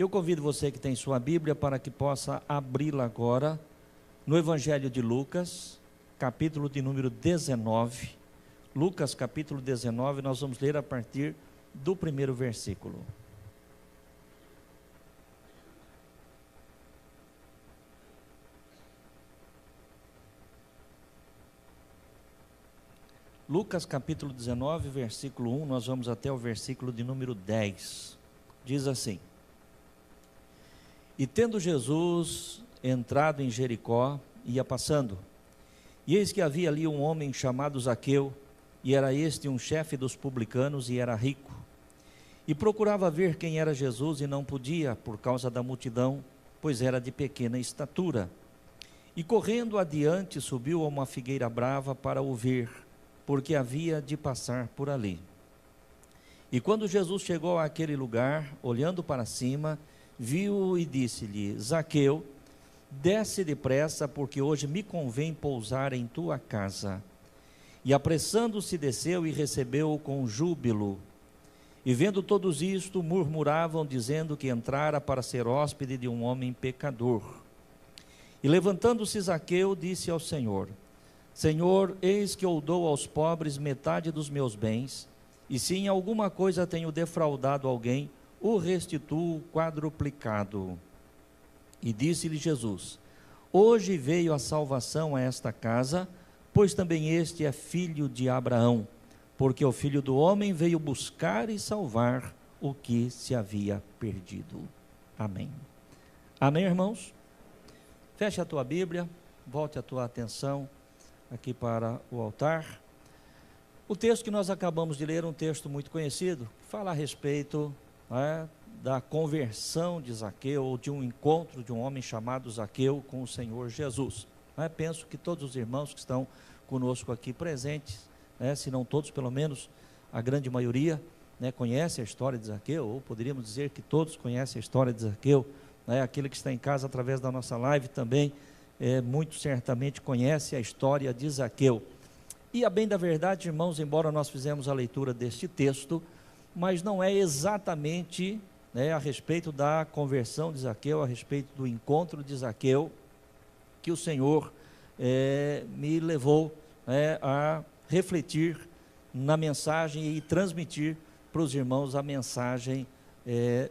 Eu convido você que tem sua Bíblia para que possa abri-la agora no Evangelho de Lucas, capítulo de número 19. Lucas, capítulo 19, nós vamos ler a partir do primeiro versículo. Lucas capítulo 19, versículo 1, nós vamos até o versículo de número 10. Diz assim: E tendo Jesus entrado em Jericó, ia passando, e eis que havia ali um homem chamado Zaqueu, e era este um chefe dos publicanos, e era rico. E procurava ver quem era Jesus, e não podia, por causa da multidão, pois era de pequena estatura. E correndo adiante, subiu a uma figueira brava para o ver, porque havia de passar por ali. E quando Jesus chegou àquele lugar, olhando para cima, viu-o e disse-lhe: Zaqueu, desce depressa, porque hoje me convém pousar em tua casa. E apressando-se desceu e recebeu-o com júbilo. E vendo todos isto, murmuravam, dizendo que entrara para ser hóspede de um homem pecador. E levantando-se Zaqueu, disse ao Senhor: Senhor, eis que eu dou aos pobres metade dos meus bens, e se em alguma coisa tenho defraudado alguém, o restituo quadruplicado. E disse-lhe Jesus: Hoje veio a salvação a esta casa, pois também este é filho de Abraão, porque o Filho do Homem veio buscar e salvar o que se havia perdido. Amém. Amém, irmãos? Feche a tua Bíblia, volte a tua atenção aqui para o altar. O texto que nós acabamos de ler é um texto muito conhecido, que fala a respeito da conversão de Zaqueu, ou de um encontro de um homem chamado Zaqueu com o Senhor Jesus. Penso que todos os irmãos que estão conosco aqui presentes, se não todos, pelo menos a grande maioria, conhece a história de Zaqueu, ou poderíamos dizer que todos conhecem a história de Zaqueu. Aquele que está em casa através da nossa live também, muito certamente conhece a história de Zaqueu. E a bem da verdade, irmãos, embora nós fizemos a leitura deste texto, mas não é exatamente a respeito da conversão de Zaqueu, a respeito do encontro de Zaqueu, que o Senhor me levou a refletir na mensagem e transmitir para os irmãos a mensagem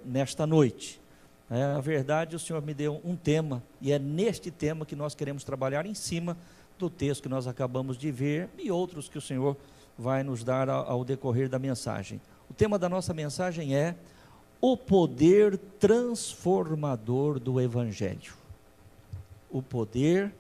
nesta noite. Na verdade, o Senhor me deu um tema, e é neste tema que nós queremos trabalhar em cima do texto que nós acabamos de ver, e outros que o Senhor vai nos dar ao decorrer da mensagem. O tema da nossa mensagem é o poder transformador do Evangelho. O poder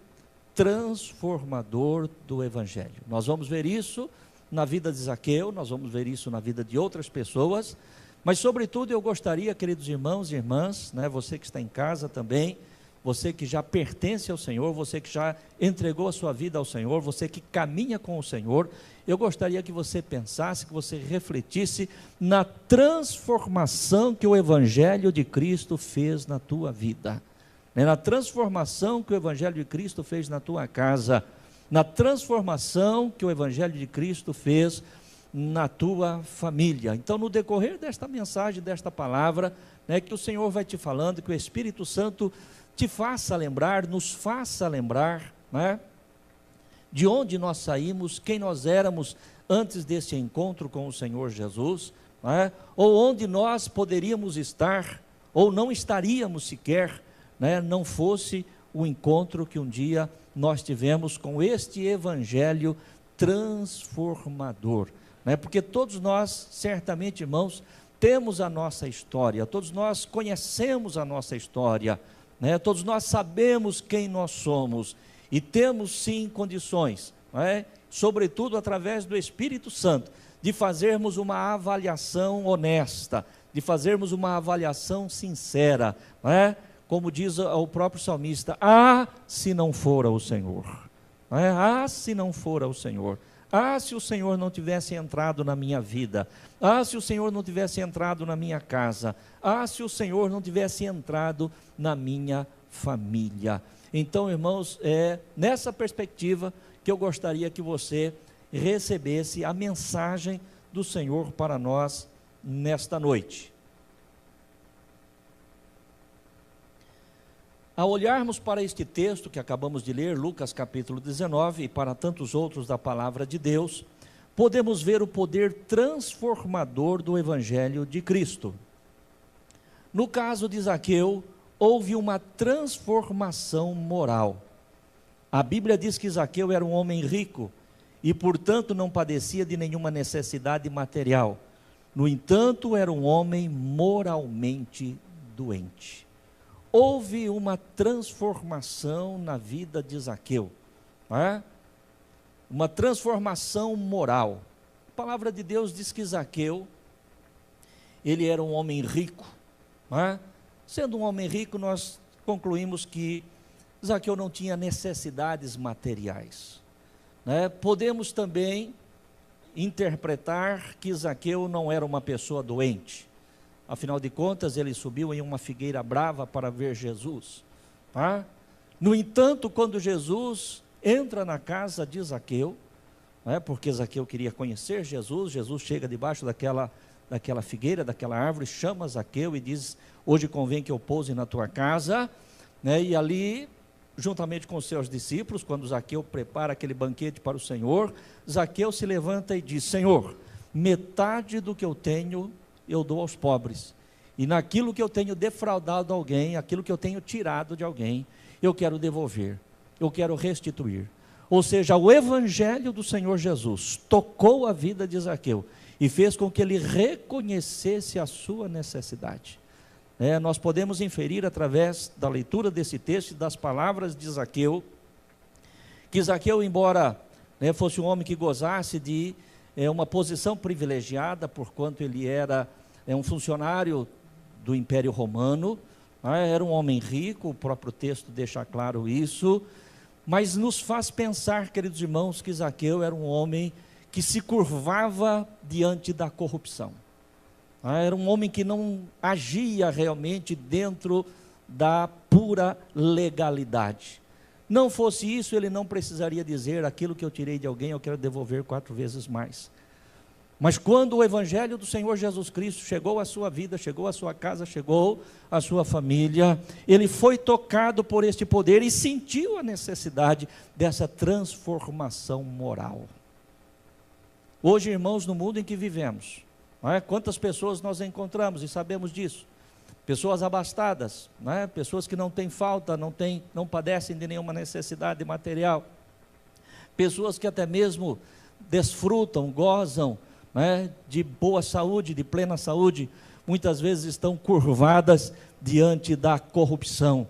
transformador do Evangelho. Nós vamos ver isso na vida de Zaqueu, nós vamos ver isso na vida de outras pessoas, mas sobretudo eu gostaria, queridos irmãos e irmãs, você que está em casa também, você que já pertence ao Senhor, você que já entregou a sua vida ao Senhor, você que caminha com o Senhor, eu gostaria que você pensasse, que você refletisse na transformação que o Evangelho de Cristo fez na tua vida, na transformação que o Evangelho de Cristo fez na tua casa, na transformação que o Evangelho de Cristo fez na tua família. Então, no decorrer desta mensagem, desta palavra, que o Senhor vai te falando, que o Espírito Santo te faça lembrar, nos faça lembrar, de onde nós saímos, quem nós éramos antes desse encontro com o Senhor Jesus, ou onde nós poderíamos estar, ou não estaríamos sequer, não fosse o encontro que um dia nós tivemos com este Evangelho transformador. Porque todos nós, certamente, irmãos, temos a nossa história, todos nós conhecemos a nossa história, todos nós sabemos quem nós somos, e temos sim condições, sobretudo através do Espírito Santo, de fazermos uma avaliação honesta, de fazermos uma avaliação sincera, como diz o próprio salmista: se não fora o Senhor, se não fora o Senhor, se o Senhor não tivesse entrado na minha vida, se o Senhor não tivesse entrado na minha casa, se o Senhor não tivesse entrado na minha família. Então, irmãos, é nessa perspectiva que eu gostaria que você recebesse a mensagem do Senhor para nós nesta noite. Ao olharmos para este texto que acabamos de ler, Lucas capítulo 19, e para tantos outros da palavra de Deus, podemos ver o poder transformador do Evangelho de Cristo. No caso de Zaqueu, houve uma transformação moral. A Bíblia diz que Zaqueu era um homem rico e, portanto, não padecia de nenhuma necessidade material. No entanto, era um homem moralmente doente. Houve uma transformação na vida de Zaqueu, não é? Uma transformação moral. A palavra de Deus diz que Zaqueu, ele era um homem rico, não é? Sendo um homem rico, nós concluímos que Zaqueu não tinha necessidades materiais, né? Podemos também interpretar que Zaqueu não era uma pessoa doente. Afinal de contas, ele subiu em uma figueira brava para ver Jesus, tá? No entanto, quando Jesus entra na casa de Zaqueu, né, porque Zaqueu queria conhecer Jesus, Jesus chega debaixo daquela figueira, daquela árvore, chama Zaqueu e diz: hoje convém que eu pouse na tua casa, né? E ali, juntamente com os seus discípulos, quando Zaqueu prepara aquele banquete para o Senhor, Zaqueu se levanta e diz: Senhor, metade do que eu tenho eu dou aos pobres, e naquilo que eu tenho defraudado alguém, aquilo que eu tenho tirado de alguém, eu quero devolver, eu quero restituir. Ou seja, o Evangelho do Senhor Jesus tocou a vida de Zaqueu e fez com que ele reconhecesse a sua necessidade. Nós podemos inferir através da leitura desse texto e das palavras de Zaqueu, que Zaqueu, embora fosse um homem que gozasse de uma posição privilegiada, porquanto ele era um funcionário do Império Romano, era um homem rico, o próprio texto deixa claro isso, mas nos faz pensar, queridos irmãos, que Zaqueu era um homem que se curvava diante da corrupção. Era um homem que não agia realmente dentro da pura legalidade. Não fosse isso, ele não precisaria dizer: aquilo que eu tirei de alguém, eu quero devolver 4 vezes mais. Mas quando o Evangelho do Senhor Jesus Cristo chegou à sua vida, chegou à sua casa, chegou à sua família, ele foi tocado por este poder e sentiu a necessidade dessa transformação moral. Hoje, irmãos, no mundo em que vivemos, quantas pessoas nós encontramos, e sabemos disso, pessoas abastadas, pessoas que não têm falta, não padecem de nenhuma necessidade material, pessoas que até mesmo desfrutam, gozam de boa saúde, de plena saúde, muitas vezes estão curvadas diante da corrupção,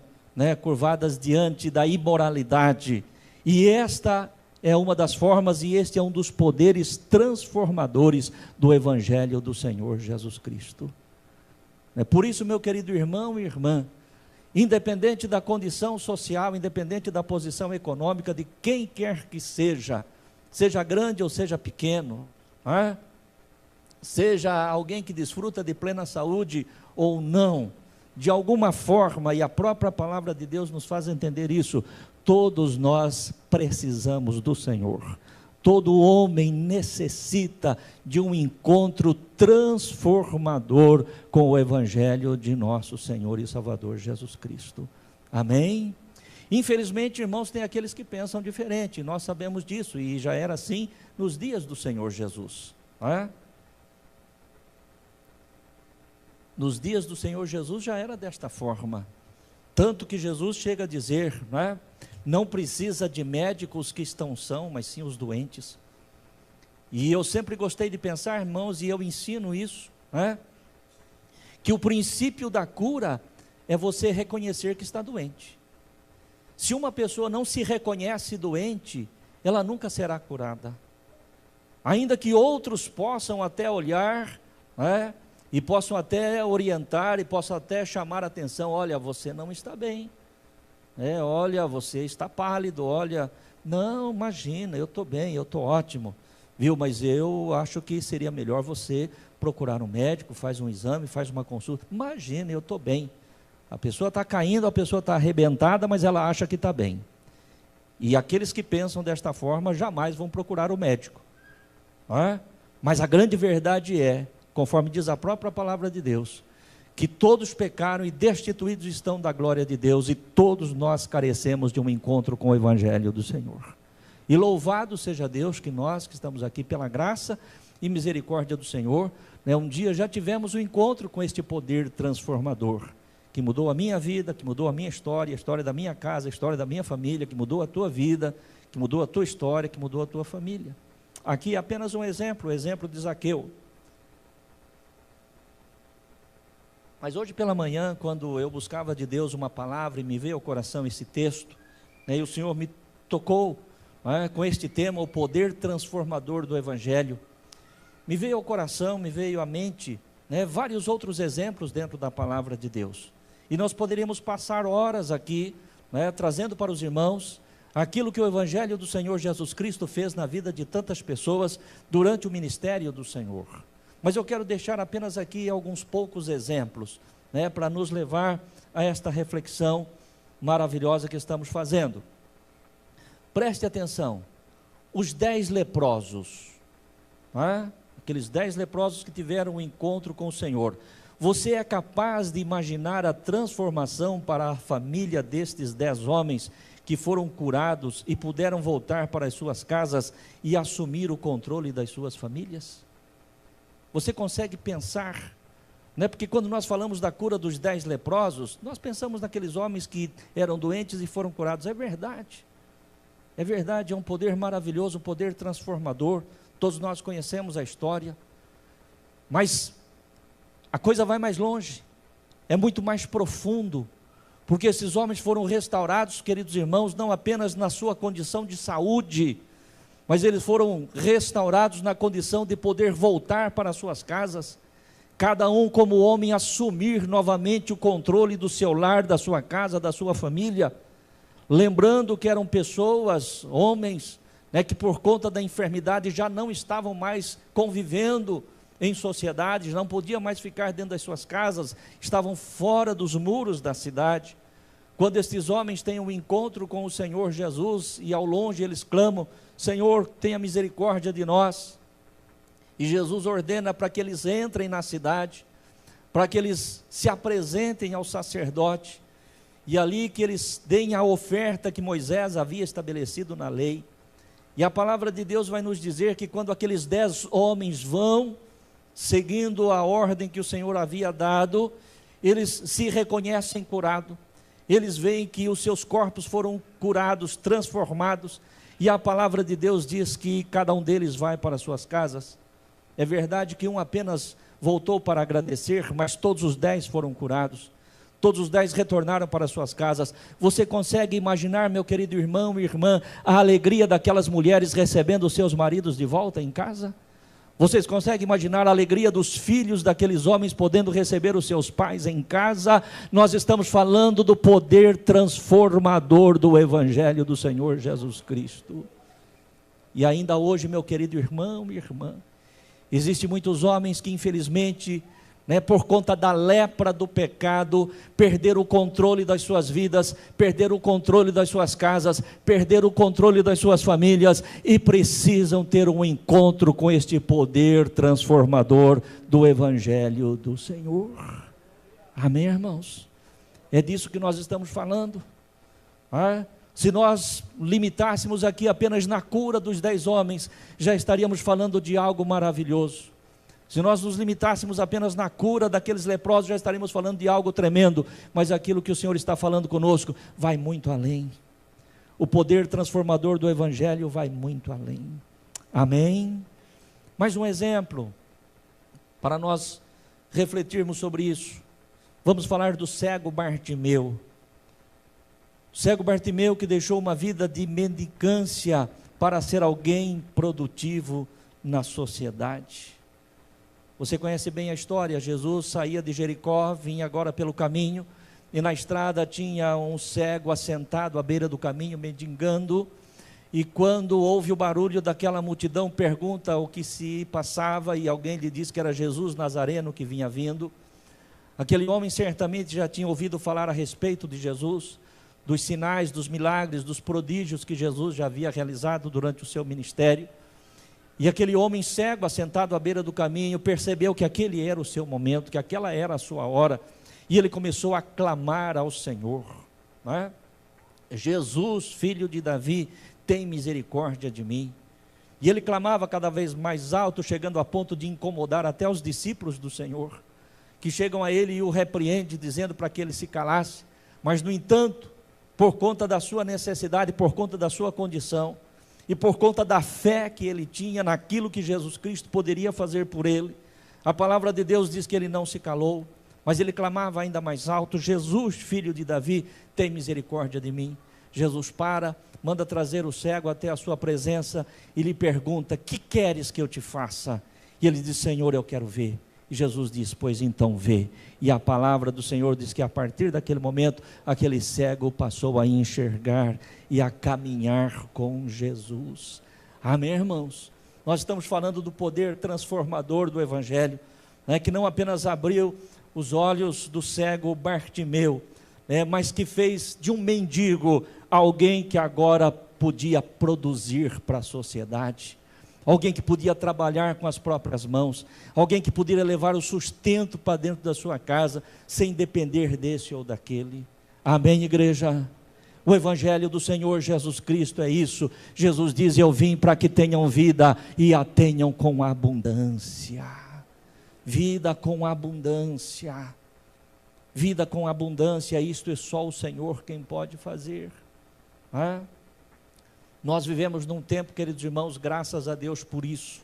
curvadas diante da imoralidade, e esta é uma das formas, e este é um dos poderes transformadores do Evangelho do Senhor Jesus Cristo. Por isso, meu querido irmão e irmã, independente da condição social, independente da posição econômica de quem quer que seja grande ou seja pequeno, seja alguém que desfruta de plena saúde ou não, de alguma forma, e a própria palavra de Deus nos faz entender isso, todos nós precisamos do Senhor. Todo homem necessita de um encontro transformador com o Evangelho de nosso Senhor e Salvador Jesus Cristo. Amém? Infelizmente, irmãos, tem aqueles que pensam diferente, nós sabemos disso, e já era assim nos dias do Senhor Jesus. Nos dias do Senhor Jesus já era desta forma, tanto que Jesus chega a dizer, não precisa de médicos que estão sãos, mas sim os doentes. E eu sempre gostei de pensar, irmãos, e eu ensino isso, que o princípio da cura é você reconhecer que está doente. Se uma pessoa não se reconhece doente, ela nunca será curada. Ainda que outros possam até olhar, e possam até orientar, e possam até chamar a atenção: olha, você não está bem, olha, você está pálido, olha, não, imagina, eu estou bem, eu estou ótimo, viu, mas eu acho que seria melhor você procurar um médico, faz um exame, faz uma consulta. Imagina, eu estou bem. A pessoa está caindo, a pessoa está arrebentada, mas ela acha que está bem. E aqueles que pensam desta forma jamais vão procurar o médico. Mas a grande verdade é, conforme diz a própria palavra de Deus, que todos pecaram e destituídos estão da glória de Deus, e todos nós carecemos de um encontro com o Evangelho do Senhor. E louvado seja Deus que nós que estamos aqui pela graça e misericórdia do Senhor, um dia já tivemos um encontro com este poder transformador, que mudou a minha vida, que mudou a minha história, a história da minha casa, a história da minha família, que mudou a tua vida, que mudou a tua história, que mudou a tua família. Aqui apenas um exemplo, o exemplo de Zaqueu. Mas hoje pela manhã, quando eu buscava de Deus uma palavra e me veio ao coração esse texto, e o Senhor me tocou com este tema, o poder transformador do Evangelho, me veio ao coração, me veio à mente, vários outros exemplos dentro da palavra de Deus. E nós poderíamos passar horas aqui, trazendo para os irmãos aquilo que o Evangelho do Senhor Jesus Cristo fez na vida de tantas pessoas durante o ministério do Senhor. Mas eu quero deixar apenas aqui alguns poucos exemplos, para nos levar a esta reflexão maravilhosa que estamos fazendo. Preste atenção, os 10 leprosos, aqueles 10 leprosos que tiveram um encontro com o Senhor, você é capaz de imaginar a transformação para a família destes 10 homens que foram curados e puderam voltar para as suas casas e assumir o controle das suas famílias? Você consegue pensar, porque quando nós falamos da cura dos 10 leprosos, nós pensamos naqueles homens que eram doentes e foram curados. É verdade, é um poder maravilhoso, um poder transformador, todos nós conhecemos a história, mas a coisa vai mais longe, é muito mais profundo, porque esses homens foram restaurados, queridos irmãos, não apenas na sua condição de saúde, mas eles foram restaurados na condição de poder voltar para as suas casas, cada um como homem assumir novamente o controle do seu lar, da sua casa, da sua família, lembrando que eram pessoas, homens, que por conta da enfermidade já não estavam mais convivendo em sociedade, não podiam mais ficar dentro das suas casas, estavam fora dos muros da cidade. Quando estes homens têm um encontro com o Senhor Jesus, e ao longe eles clamam, Senhor, tenha misericórdia de nós, e Jesus ordena para que eles entrem na cidade, para que eles se apresentem ao sacerdote, e ali que eles deem a oferta que Moisés havia estabelecido na lei. E a palavra de Deus vai nos dizer que quando aqueles 10 homens vão, seguindo a ordem que o Senhor havia dado, eles se reconhecem curados, eles veem que os seus corpos foram curados, transformados, e a palavra de Deus diz que cada um deles vai para suas casas. É verdade que um apenas voltou para agradecer, mas todos os 10 foram curados, todos os 10 retornaram para suas casas. Você consegue imaginar, meu querido irmão e irmã, a alegria daquelas mulheres recebendo os seus maridos de volta em casa? Vocês conseguem imaginar a alegria dos filhos daqueles homens podendo receber os seus pais em casa? Nós estamos falando do poder transformador do Evangelho do Senhor Jesus Cristo. E ainda hoje, meu querido irmão e irmã, existem muitos homens que infelizmente, por conta da lepra do pecado, perderam o controle das suas vidas, perderam o controle das suas casas, perderam o controle das suas famílias, e precisam ter um encontro com este poder transformador do Evangelho do Senhor. Amém, irmãos? É disso que nós estamos falando. Se nós limitássemos aqui apenas na cura dos 10 homens, já estaríamos falando de algo maravilhoso. Se nós nos limitássemos apenas na cura daqueles leprosos, já estaríamos falando de algo tremendo, mas aquilo que o Senhor está falando conosco vai muito além. O poder transformador do Evangelho vai muito além. Amém? Mais um exemplo, para nós refletirmos sobre isso. Vamos falar do cego Bartimeu. O cego Bartimeu que deixou uma vida de mendicância para ser alguém produtivo na sociedade. Você conhece bem a história. Jesus saía de Jericó, vinha agora pelo caminho, e na estrada tinha um cego assentado à beira do caminho, mendigando, e quando ouve o barulho daquela multidão, pergunta o que se passava, e alguém lhe disse que era Jesus Nazareno que vinha vindo. Aquele homem certamente já tinha ouvido falar a respeito de Jesus, dos sinais, dos milagres, dos prodígios que Jesus já havia realizado durante o seu ministério. E aquele homem cego, assentado à beira do caminho, percebeu que aquele era o seu momento, que aquela era a sua hora, e ele começou a clamar ao Senhor, não é? Jesus, filho de Davi, tem misericórdia de mim. E ele clamava cada vez mais alto, chegando a ponto de incomodar até os discípulos do Senhor, que chegam a ele e o repreendem, dizendo para que ele se calasse. Mas, no entanto, por conta da sua necessidade, por conta da sua condição, e por conta da fé que ele tinha naquilo que Jesus Cristo poderia fazer por ele, a palavra de Deus diz que ele não se calou, mas ele clamava ainda mais alto: Jesus, filho de Davi, tem misericórdia de mim. Jesus manda trazer o cego até a sua presença e lhe pergunta: que queres que eu te faça? E ele diz: Senhor, eu quero ver. E Jesus diz: pois então vê. E a palavra do Senhor diz que a partir daquele momento, aquele cego passou a enxergar e a caminhar com Jesus. Amém, irmãos? Nós estamos falando do poder transformador do Evangelho, né, que não apenas abriu os olhos do cego Bartimeu, mas que fez de um mendigo alguém que agora podia produzir para a sociedade, alguém que podia trabalhar com as próprias mãos, alguém que poderia levar o sustento para dentro da sua casa, sem depender desse ou daquele. Amém, igreja? O Evangelho do Senhor Jesus Cristo é isso. Jesus diz: eu vim para que tenham vida e a tenham com abundância. Vida com abundância. Vida com abundância, isto é só o Senhor quem pode fazer. Nós vivemos num tempo, queridos irmãos, graças a Deus por isso,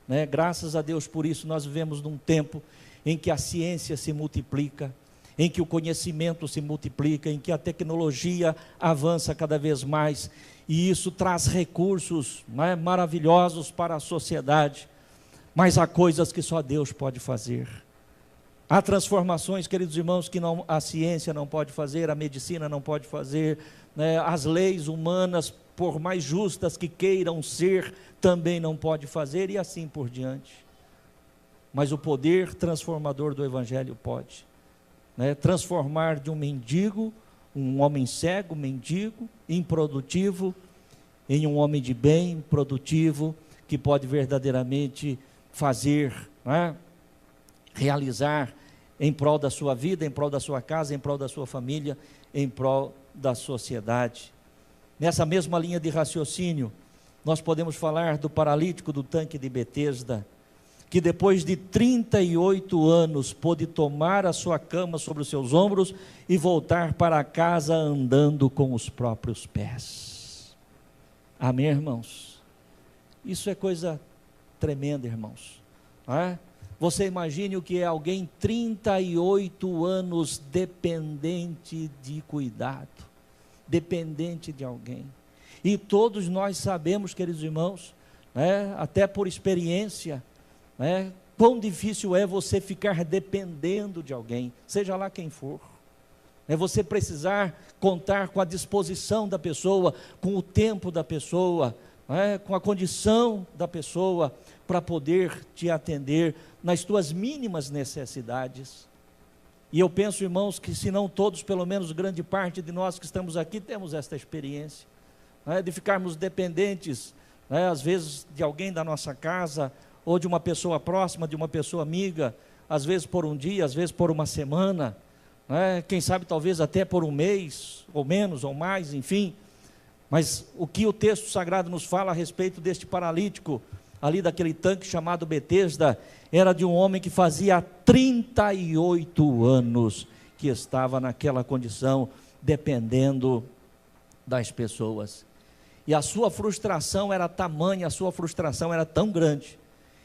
né? Graças a Deus por isso, nós vivemos num tempo em que a ciência se multiplica, em que o conhecimento se multiplica, em que a tecnologia avança cada vez mais, e isso traz recursos, né, maravilhosos para a sociedade, mas há coisas que só Deus pode fazer. Há transformações, queridos irmãos, que a ciência não pode fazer, a medicina não pode fazer, né? As leis humanas, por mais justas que queiram ser, também não pode fazer, e assim por diante. Mas o poder transformador do Evangelho pode, né? Transformar de um mendigo, um homem cego, mendigo, improdutivo, em um homem de bem, produtivo, que pode verdadeiramente fazer, né? Realizar em prol da sua vida, em prol da sua casa, em prol da sua família, em prol da sociedade. Nessa mesma linha de raciocínio, nós podemos falar do paralítico do tanque de Betesda, que depois de 38 anos pôde tomar a sua cama sobre os seus ombros e voltar para casa andando com os próprios pés. Amém, irmãos? Isso é coisa tremenda, irmãos. Você imagine o que é alguém 38 anos dependente de cuidado, dependente de alguém. E todos nós sabemos, queridos irmãos, né, até por experiência, né, quão difícil é você ficar dependendo de alguém, seja lá quem for. É você precisar contar com a disposição da pessoa, com o tempo da pessoa, né, com a condição da pessoa, para poder te atender nas tuas mínimas necessidades. E eu penso, irmãos, que se não todos, pelo menos grande parte de nós que estamos aqui, temos esta experiência, né, de ficarmos dependentes, né, às vezes de alguém da nossa casa, ou de uma pessoa próxima, de uma pessoa amiga, às vezes por um dia, às vezes por uma semana, né, quem sabe talvez até por um mês, ou menos, ou mais, enfim. Mas o que o texto sagrado nos fala a respeito deste paralítico, ali daquele tanque chamado Betesda, era de um homem que fazia 38 anos que estava naquela condição, dependendo das pessoas. E a sua frustração era tamanha, a sua frustração era tão grande,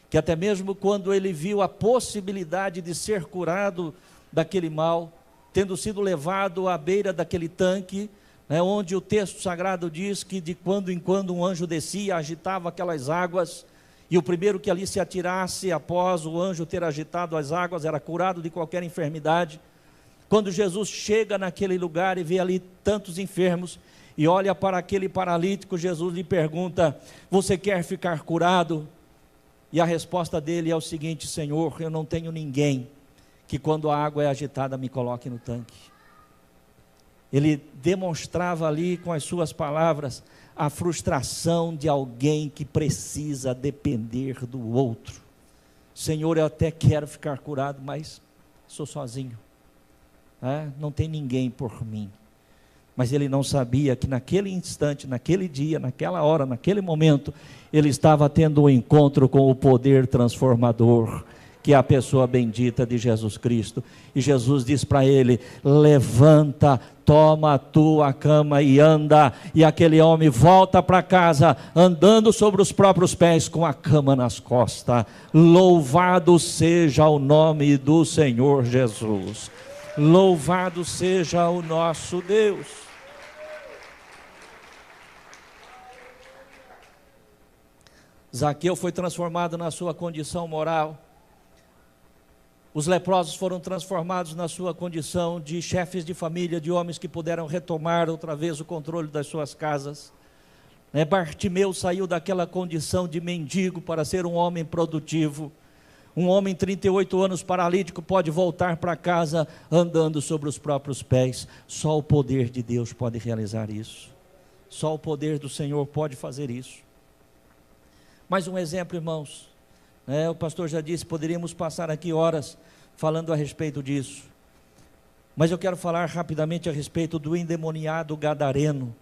que até mesmo quando ele viu a possibilidade de ser curado daquele mal, tendo sido levado à beira daquele tanque, né, onde o texto sagrado diz que de quando em quando um anjo descia, agitava aquelas águas, e o primeiro que ali se atirasse após o anjo ter agitado as águas era curado de qualquer enfermidade. Quando Jesus chega naquele lugar e vê ali tantos enfermos e olha para aquele paralítico, Jesus lhe pergunta: você quer ficar curado? E a resposta dele é o seguinte: Senhor, eu não tenho ninguém que quando a água é agitada me coloque no tanque. ele demonstrava ali com as suas palavras a frustração de alguém que precisa depender do outro. Senhor, eu até quero ficar curado, mas sou sozinho, não tem ninguém por mim. Mas ele não sabia que naquele instante, naquele dia, naquela hora, naquele momento, ele estava tendo um encontro com o poder transformador, que é a pessoa bendita de Jesus Cristo. E Jesus diz para ele: levanta, toma a tua cama e anda. E aquele homem volta para casa, andando sobre os próprios pés, com a cama nas costas. Louvado seja o nome do Senhor Jesus. Louvado seja o nosso Deus. Zaqueu foi transformado na sua condição moral. Os leprosos foram transformados na sua condição de chefes de família, de homens que puderam retomar outra vez o controle das suas casas. Bartimeu saiu daquela condição de mendigo para ser um homem produtivo. Um homem 38 anos paralítico pode voltar para casa andando sobre os próprios pés. Só o poder de Deus pode realizar isso. Só o poder do Senhor pode fazer isso. Mais um exemplo, irmãos. O pastor já disse, poderíamos passar aqui horas falando a respeito disso. Mas eu quero falar rapidamente a respeito do endemoniado gadareno,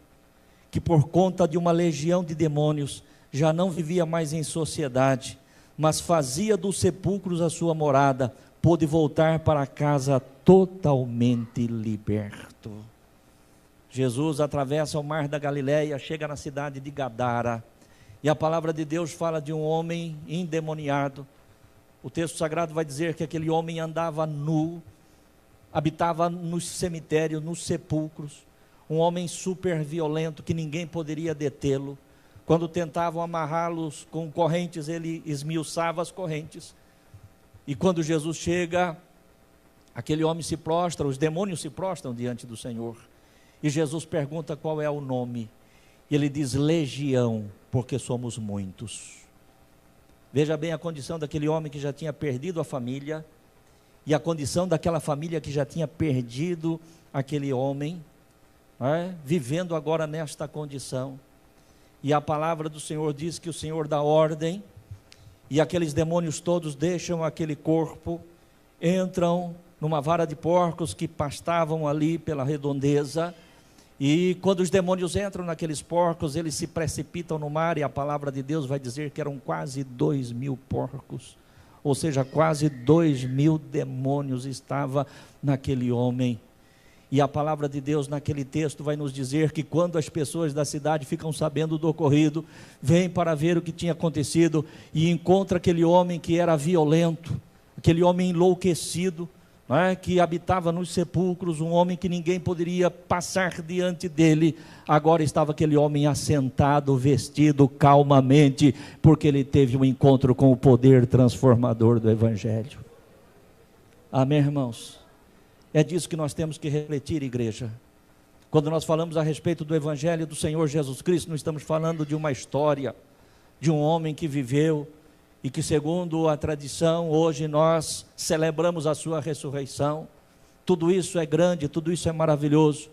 que por conta de uma legião de demônios, já não vivia mais em sociedade, mas fazia dos sepulcros a sua morada, pôde voltar para casa totalmente liberto. Jesus atravessa o mar da Galileia, chega na cidade de Gadara, e a palavra de Deus fala de um homem endemoniado. O texto sagrado vai dizer que aquele homem andava nu, habitava nos cemitérios, nos sepulcros, um homem super violento que ninguém poderia detê-lo. Quando tentavam amarrá-los com correntes, ele esmiuçava as correntes. E quando Jesus chega, aquele homem se prostra, os demônios se prostram diante do Senhor. E Jesus pergunta qual é o nome. E ele diz: legião, porque somos muitos. Veja bem a condição daquele homem que já tinha perdido a família, e a condição daquela família que já tinha perdido aquele homem, vivendo agora nesta condição. E a palavra do Senhor diz que o Senhor dá ordem, e aqueles demônios todos deixam aquele corpo, entram numa vara de porcos que pastavam ali pela redondeza. E quando os demônios entram naqueles porcos, eles se precipitam no mar, e a palavra de Deus vai dizer que eram quase 2.000 porcos, ou seja, quase 2.000 demônios estavam naquele homem. E a palavra de Deus naquele texto vai nos dizer que quando as pessoas da cidade ficam sabendo do ocorrido, vêm para ver o que tinha acontecido, e encontra aquele homem que era violento, aquele homem enlouquecido, que habitava nos sepulcros, um homem que ninguém poderia passar diante dele. Agora estava aquele homem assentado, vestido calmamente, porque ele teve um encontro com o poder transformador do Evangelho. Amém, irmãos? É disso que nós temos que refletir, igreja. Quando nós falamos a respeito do Evangelho do Senhor Jesus Cristo, não estamos falando de uma história, de um homem que viveu, e que segundo a tradição, hoje nós celebramos a sua ressurreição. Tudo isso é grande, tudo isso é maravilhoso,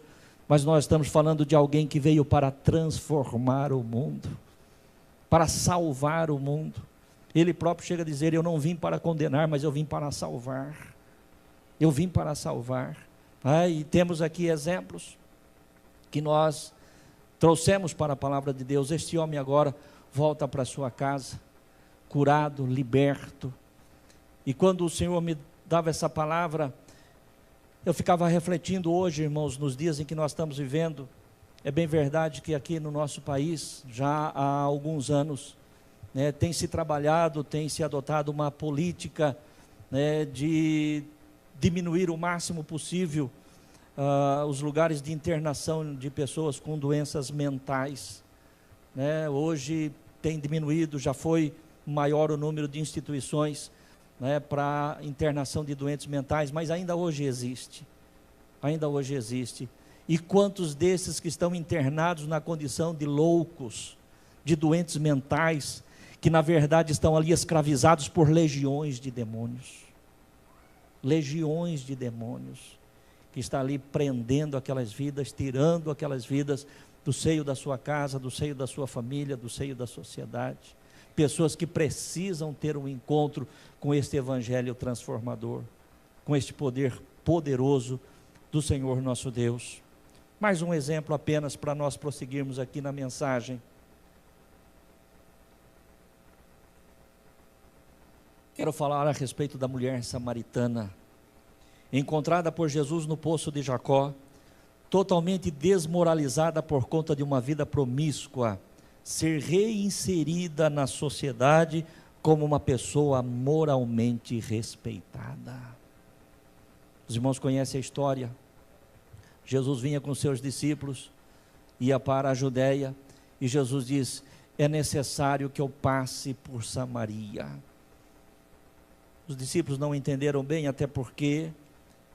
mas nós estamos falando de alguém que veio para transformar o mundo, para salvar o mundo. Ele próprio chega a dizer: eu não vim para condenar, mas eu vim para salvar. Eu vim para salvar. E temos aqui exemplos que nós trouxemos para a palavra de Deus. Este homem agora volta para sua casa, curado, liberto. E quando o Senhor me dava essa palavra, eu ficava refletindo hoje, irmãos, nos dias em que nós estamos vivendo. É bem verdade que aqui no nosso país, já há alguns anos, tem se trabalhado, tem se adotado uma política de diminuir o máximo possível os lugares de internação de pessoas com doenças mentais. Hoje tem diminuído, já foi maior o número de instituições para internação de doentes mentais, mas ainda hoje existe. E quantos desses que estão internados na condição de loucos, de doentes mentais, que na verdade estão ali escravizados por legiões de demônios, que está ali prendendo aquelas vidas, tirando aquelas vidas do seio da sua casa, do seio da sua família, do seio da sociedade. Pessoas que precisam ter um encontro com este evangelho transformador, com este poder poderoso do Senhor nosso Deus. Mais um exemplo apenas para nós prosseguirmos aqui na mensagem. Quero falar a respeito da mulher samaritana, encontrada por Jesus no poço de Jacó, totalmente desmoralizada por conta de uma vida promíscua, ser reinserida na sociedade como uma pessoa moralmente respeitada. Os irmãos conhecem a história. Jesus vinha com seus discípulos, ia para a Judéia, e Jesus diz: é necessário que eu passe por Samaria. Os discípulos não entenderam bem, até porque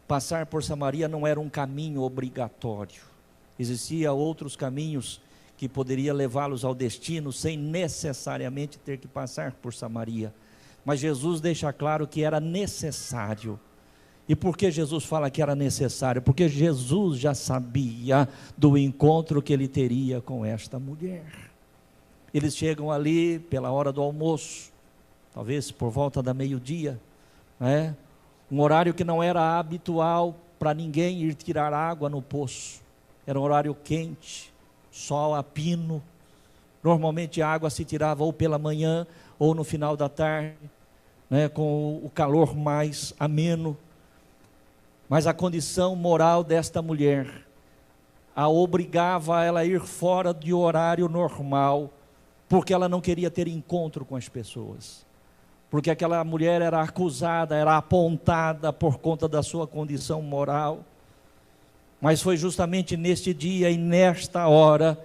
passar por Samaria não era um caminho obrigatório. Existia outros caminhos que poderia levá-los ao destino sem necessariamente ter que passar por Samaria. Mas Jesus deixa claro que era necessário. E por que Jesus fala que era necessário? Porque Jesus já sabia do encontro que ele teria com esta mulher. Eles chegam ali pela hora do almoço, talvez por volta da meio-dia, né? Um horário que não era habitual para ninguém ir tirar água no poço. Era um horário quente, sol a pino. Normalmente a água se tirava ou pela manhã ou no final da tarde, né, com o calor mais ameno. Mas a condição moral desta mulher a obrigava a ela ir fora de horário normal, porque ela não queria ter encontro com as pessoas. Porque aquela mulher era acusada, era apontada por conta da sua condição moral. Mas foi justamente neste dia e nesta hora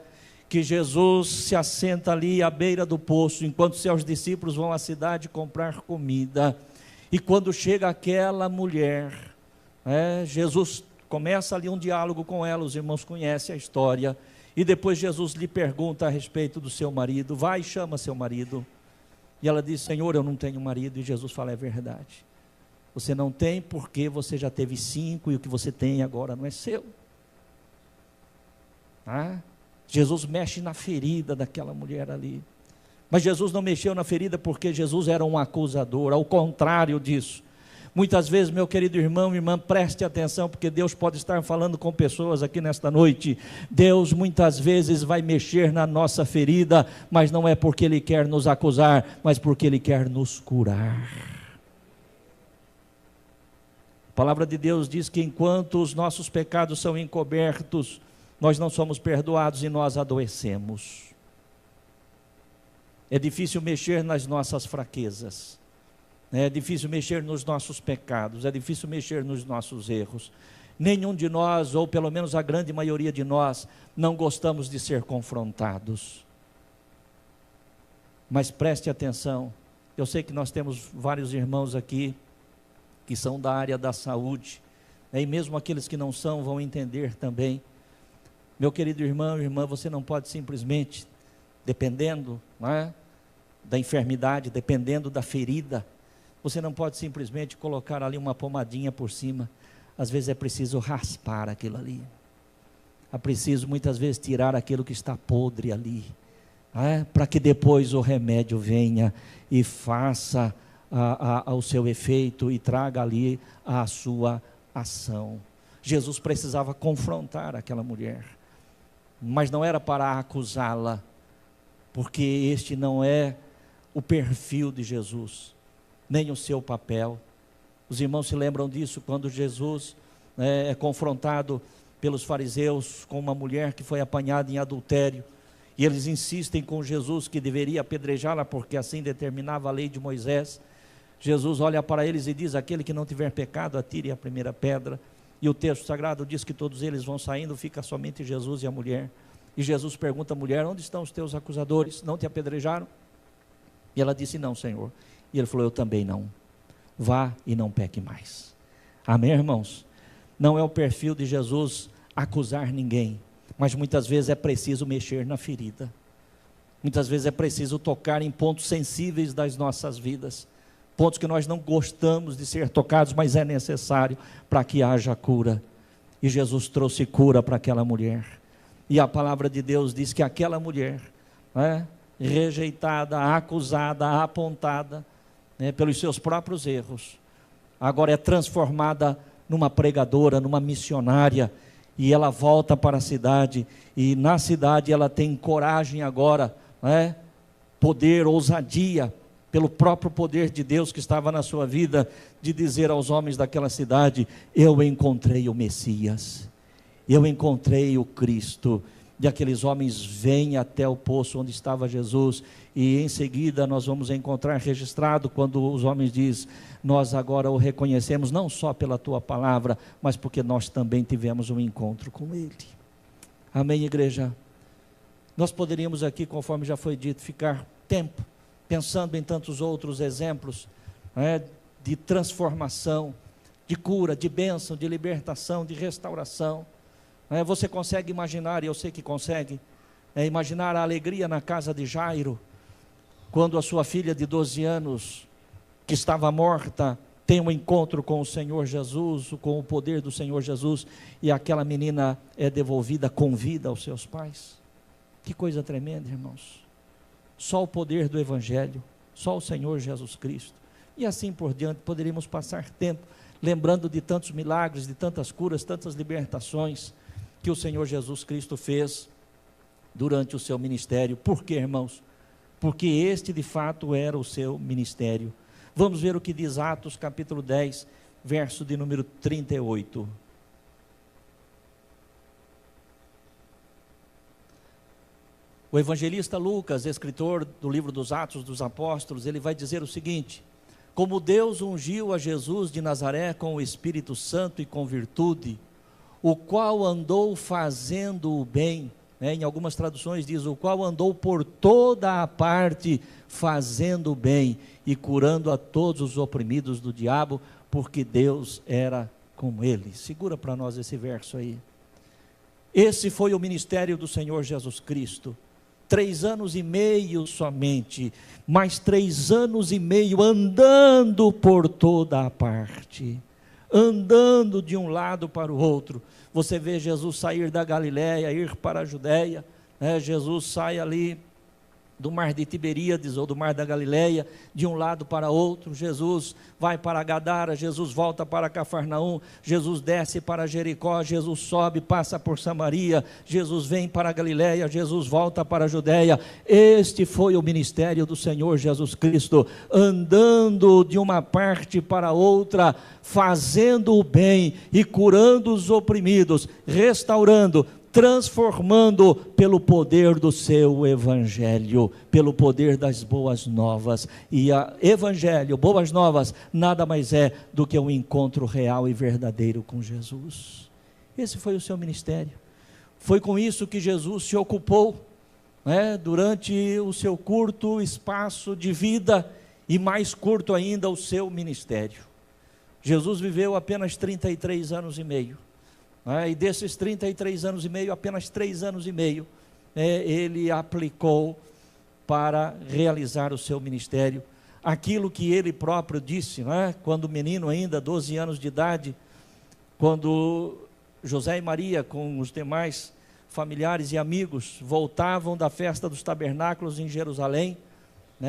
que Jesus se assenta ali à beira do poço, enquanto seus discípulos vão à cidade comprar comida. E quando chega aquela mulher, Jesus começa ali um diálogo com ela, os irmãos conhecem a história, e depois Jesus lhe pergunta a respeito do seu marido. Vai e chama seu marido. E ela diz: Senhor, eu não tenho marido. E Jesus fala: é verdade, você não tem porque você já teve 5 e o que você tem agora não é seu. Jesus mexe na ferida daquela mulher ali. Mas Jesus não mexeu na ferida porque Jesus era um acusador, ao contrário disso. Muitas vezes, meu querido irmão e irmã, preste atenção, porque Deus pode estar falando com pessoas aqui nesta noite. Deus muitas vezes vai mexer na nossa ferida, mas não é porque Ele quer nos acusar, mas porque Ele quer nos curar. A palavra de Deus diz que enquanto os nossos pecados são encobertos, nós não somos perdoados e nós adoecemos. É difícil mexer nas nossas fraquezas. É difícil mexer nos nossos pecados, é difícil mexer nos nossos erros. Nenhum de nós, ou pelo menos a grande maioria de nós, não gostamos de ser confrontados. Mas preste atenção, eu sei que nós temos vários irmãos aqui, que são da área da saúde, e mesmo aqueles que não são, vão entender também. Meu querido irmão e irmã, você não pode simplesmente, dependendo da enfermidade, dependendo da ferida, você não pode simplesmente colocar ali uma pomadinha por cima. Às vezes é preciso raspar aquilo ali. É preciso muitas vezes tirar aquilo que está podre ali, para que depois o remédio venha e faça o seu efeito e traga ali a sua ação. Jesus precisava confrontar aquela mulher, mas não era para acusá-la, porque este não é o perfil de Jesus, nem o seu papel. Os irmãos se lembram disso quando Jesus é confrontado pelos fariseus com uma mulher que foi apanhada em adultério, e eles insistem com Jesus que deveria apedrejá-la porque assim determinava a lei de Moisés. Jesus olha para eles e diz: aquele que não tiver pecado, atire a primeira pedra. E o texto sagrado diz que todos eles vão saindo, fica somente Jesus e a mulher. E Jesus pergunta à mulher: onde estão os teus acusadores? Não te apedrejaram? E ela disse: não, Senhor. E ele falou: eu também não. Vá e não peque mais. Amém, irmãos? Não é o perfil de Jesus acusar ninguém, mas muitas vezes é preciso mexer na ferida. Muitas vezes é preciso tocar em pontos sensíveis das nossas vidas, pontos que nós não gostamos de ser tocados, mas é necessário para que haja cura. E Jesus trouxe cura para aquela mulher. E a palavra de Deus diz que aquela mulher, rejeitada, acusada, apontada, pelos seus próprios erros, agora é transformada numa pregadora, numa missionária, e ela volta para a cidade, e na cidade ela tem coragem agora, poder, ousadia, pelo próprio poder de Deus que estava na sua vida, de dizer aos homens daquela cidade: eu encontrei o Messias, eu encontrei o Cristo. E aqueles homens vêm até o poço onde estava Jesus, e em seguida nós vamos encontrar registrado, quando os homens dizem: nós agora o reconhecemos, não só pela tua palavra, mas porque nós também tivemos um encontro com Ele. Amém, igreja? Nós poderíamos aqui, conforme já foi dito, ficar tempo pensando em tantos outros exemplos, de transformação, de cura, de bênção, de libertação, de restauração. Você consegue imaginar, e eu sei que consegue, imaginar a alegria na casa de Jairo, quando a sua filha de 12 anos, que estava morta, tem um encontro com o Senhor Jesus, com o poder do Senhor Jesus, e aquela menina é devolvida com vida aos seus pais. Que coisa tremenda, irmãos. Só o poder do Evangelho, só o Senhor Jesus Cristo. E assim por diante, poderíamos passar tempo lembrando de tantos milagres, de tantas curas, tantas libertações que o Senhor Jesus Cristo fez durante o seu ministério. Por quê, irmãos? Porque este de fato era o seu ministério. Vamos ver o que diz Atos capítulo 10, verso de número 38. O evangelista Lucas, escritor do livro dos Atos dos Apóstolos, ele vai dizer o seguinte: como Deus ungiu a Jesus de Nazaré com o Espírito Santo e com virtude, o qual andou fazendo o bem, em algumas traduções diz, o qual andou por toda a parte fazendo o bem e curando a todos os oprimidos do diabo, porque Deus era com ele. Segura para nós esse verso aí. Esse foi o ministério do Senhor Jesus Cristo. 3 anos e meio somente, mais 3 anos e meio andando por toda a parte, andando de um lado para o outro. Você vê Jesus sair da Galiléia, ir para a Judéia, Jesus sai ali do mar de Tiberíades ou do mar da Galiléia, de um lado para outro. Jesus vai para Gadara, Jesus volta para Cafarnaum, Jesus desce para Jericó, Jesus sobe, passa por Samaria, Jesus vem para a Galiléia, Jesus volta para a Judéia. Este foi o ministério do Senhor Jesus Cristo, andando de uma parte para outra, fazendo o bem e curando os oprimidos, restaurando, transformando pelo poder do seu evangelho, pelo poder das boas novas. E a evangelho, boas novas, nada mais é do que um encontro real e verdadeiro com Jesus. Esse foi o seu ministério. Foi com isso que Jesus se ocupou, durante o seu curto espaço de vida, e mais curto ainda o seu ministério. Jesus viveu apenas 33 anos e meio. E desses 33 anos e meio, apenas 3 anos e meio, ele aplicou para realizar o seu ministério. Aquilo que ele próprio disse, quando menino ainda, 12 anos de idade, quando José e Maria, com os demais familiares e amigos, voltavam da festa dos tabernáculos em Jerusalém,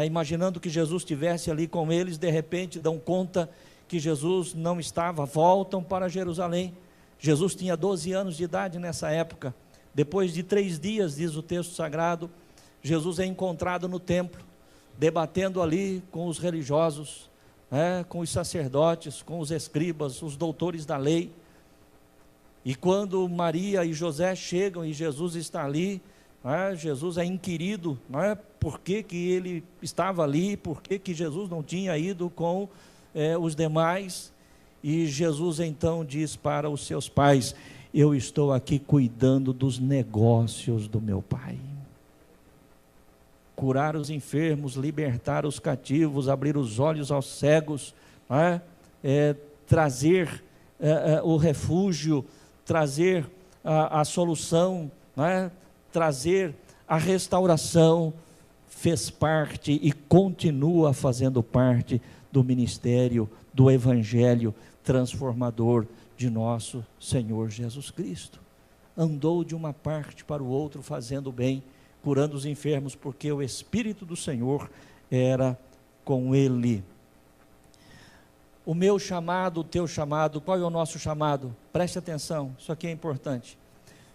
imaginando que Jesus estivesse ali com eles, de repente dão conta que Jesus não estava, voltam para Jerusalém. Jesus tinha 12 anos de idade nessa época. Depois de 3 dias, diz o texto sagrado, Jesus é encontrado no templo, debatendo ali com os religiosos, com os sacerdotes, com os escribas, os doutores da lei. E quando Maria e José chegam e Jesus está ali, Jesus é inquirido, por que ele estava ali, por que Jesus não tinha ido com os demais. E Jesus então diz para os seus pais: eu estou aqui cuidando dos negócios do meu Pai. Curar os enfermos, libertar os cativos, abrir os olhos aos cegos, trazer o refúgio, trazer a solução, trazer a restauração, fez parte e continua fazendo parte do ministério do Evangelho transformador de nosso Senhor Jesus Cristo. Andou de uma parte para o outro, fazendo o bem, curando os enfermos, porque o Espírito do Senhor era com ele. O meu chamado, o teu chamado, qual é o nosso chamado? Preste atenção, isso aqui é importante.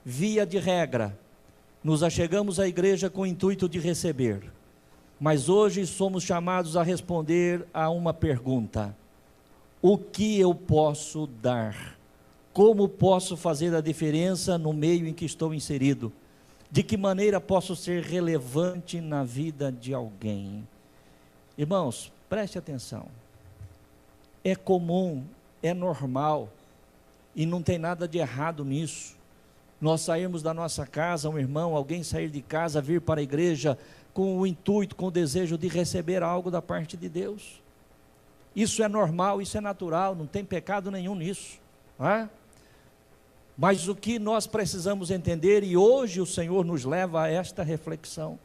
Via de regra, nos achegamos à igreja com o intuito de receber, mas hoje somos chamados a responder a uma pergunta: o que eu posso dar? Como posso fazer a diferença no meio em que estou inserido? De que maneira posso ser relevante na vida de alguém? Irmãos, preste atenção. É comum, é normal, e não tem nada de errado nisso, nós sairmos da nossa casa, um irmão, alguém sair de casa, vir para a igreja, com o intuito, com o desejo de receber algo da parte de Deus. Isso é normal, isso é natural, não tem pecado nenhum nisso, não é? Mas o que nós precisamos entender, e hoje o Senhor nos leva a esta reflexão,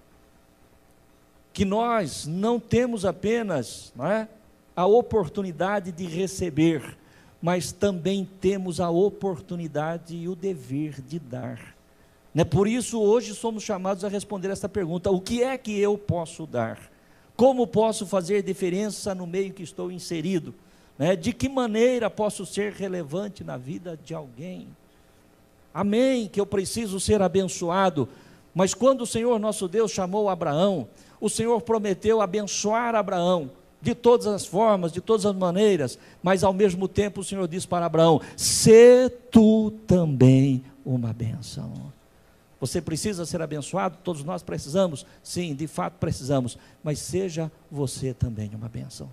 que nós não temos apenas, não é, a oportunidade de receber, mas também temos a oportunidade e o dever de dar. Né? Por isso hoje somos chamados a responder esta pergunta: o que é que eu posso dar? Como posso fazer diferença no meio que estou inserido? Né? De que maneira posso ser relevante na vida de alguém? Amém, que eu preciso ser abençoado, mas quando o Senhor nosso Deus chamou Abraão, o Senhor prometeu abençoar Abraão, de todas as formas, de todas as maneiras, mas ao mesmo tempo o Senhor diz para Abraão: sê tu também uma bênção. Você precisa ser abençoado? Todos nós precisamos? Sim, de fato precisamos, mas seja você também uma bênção,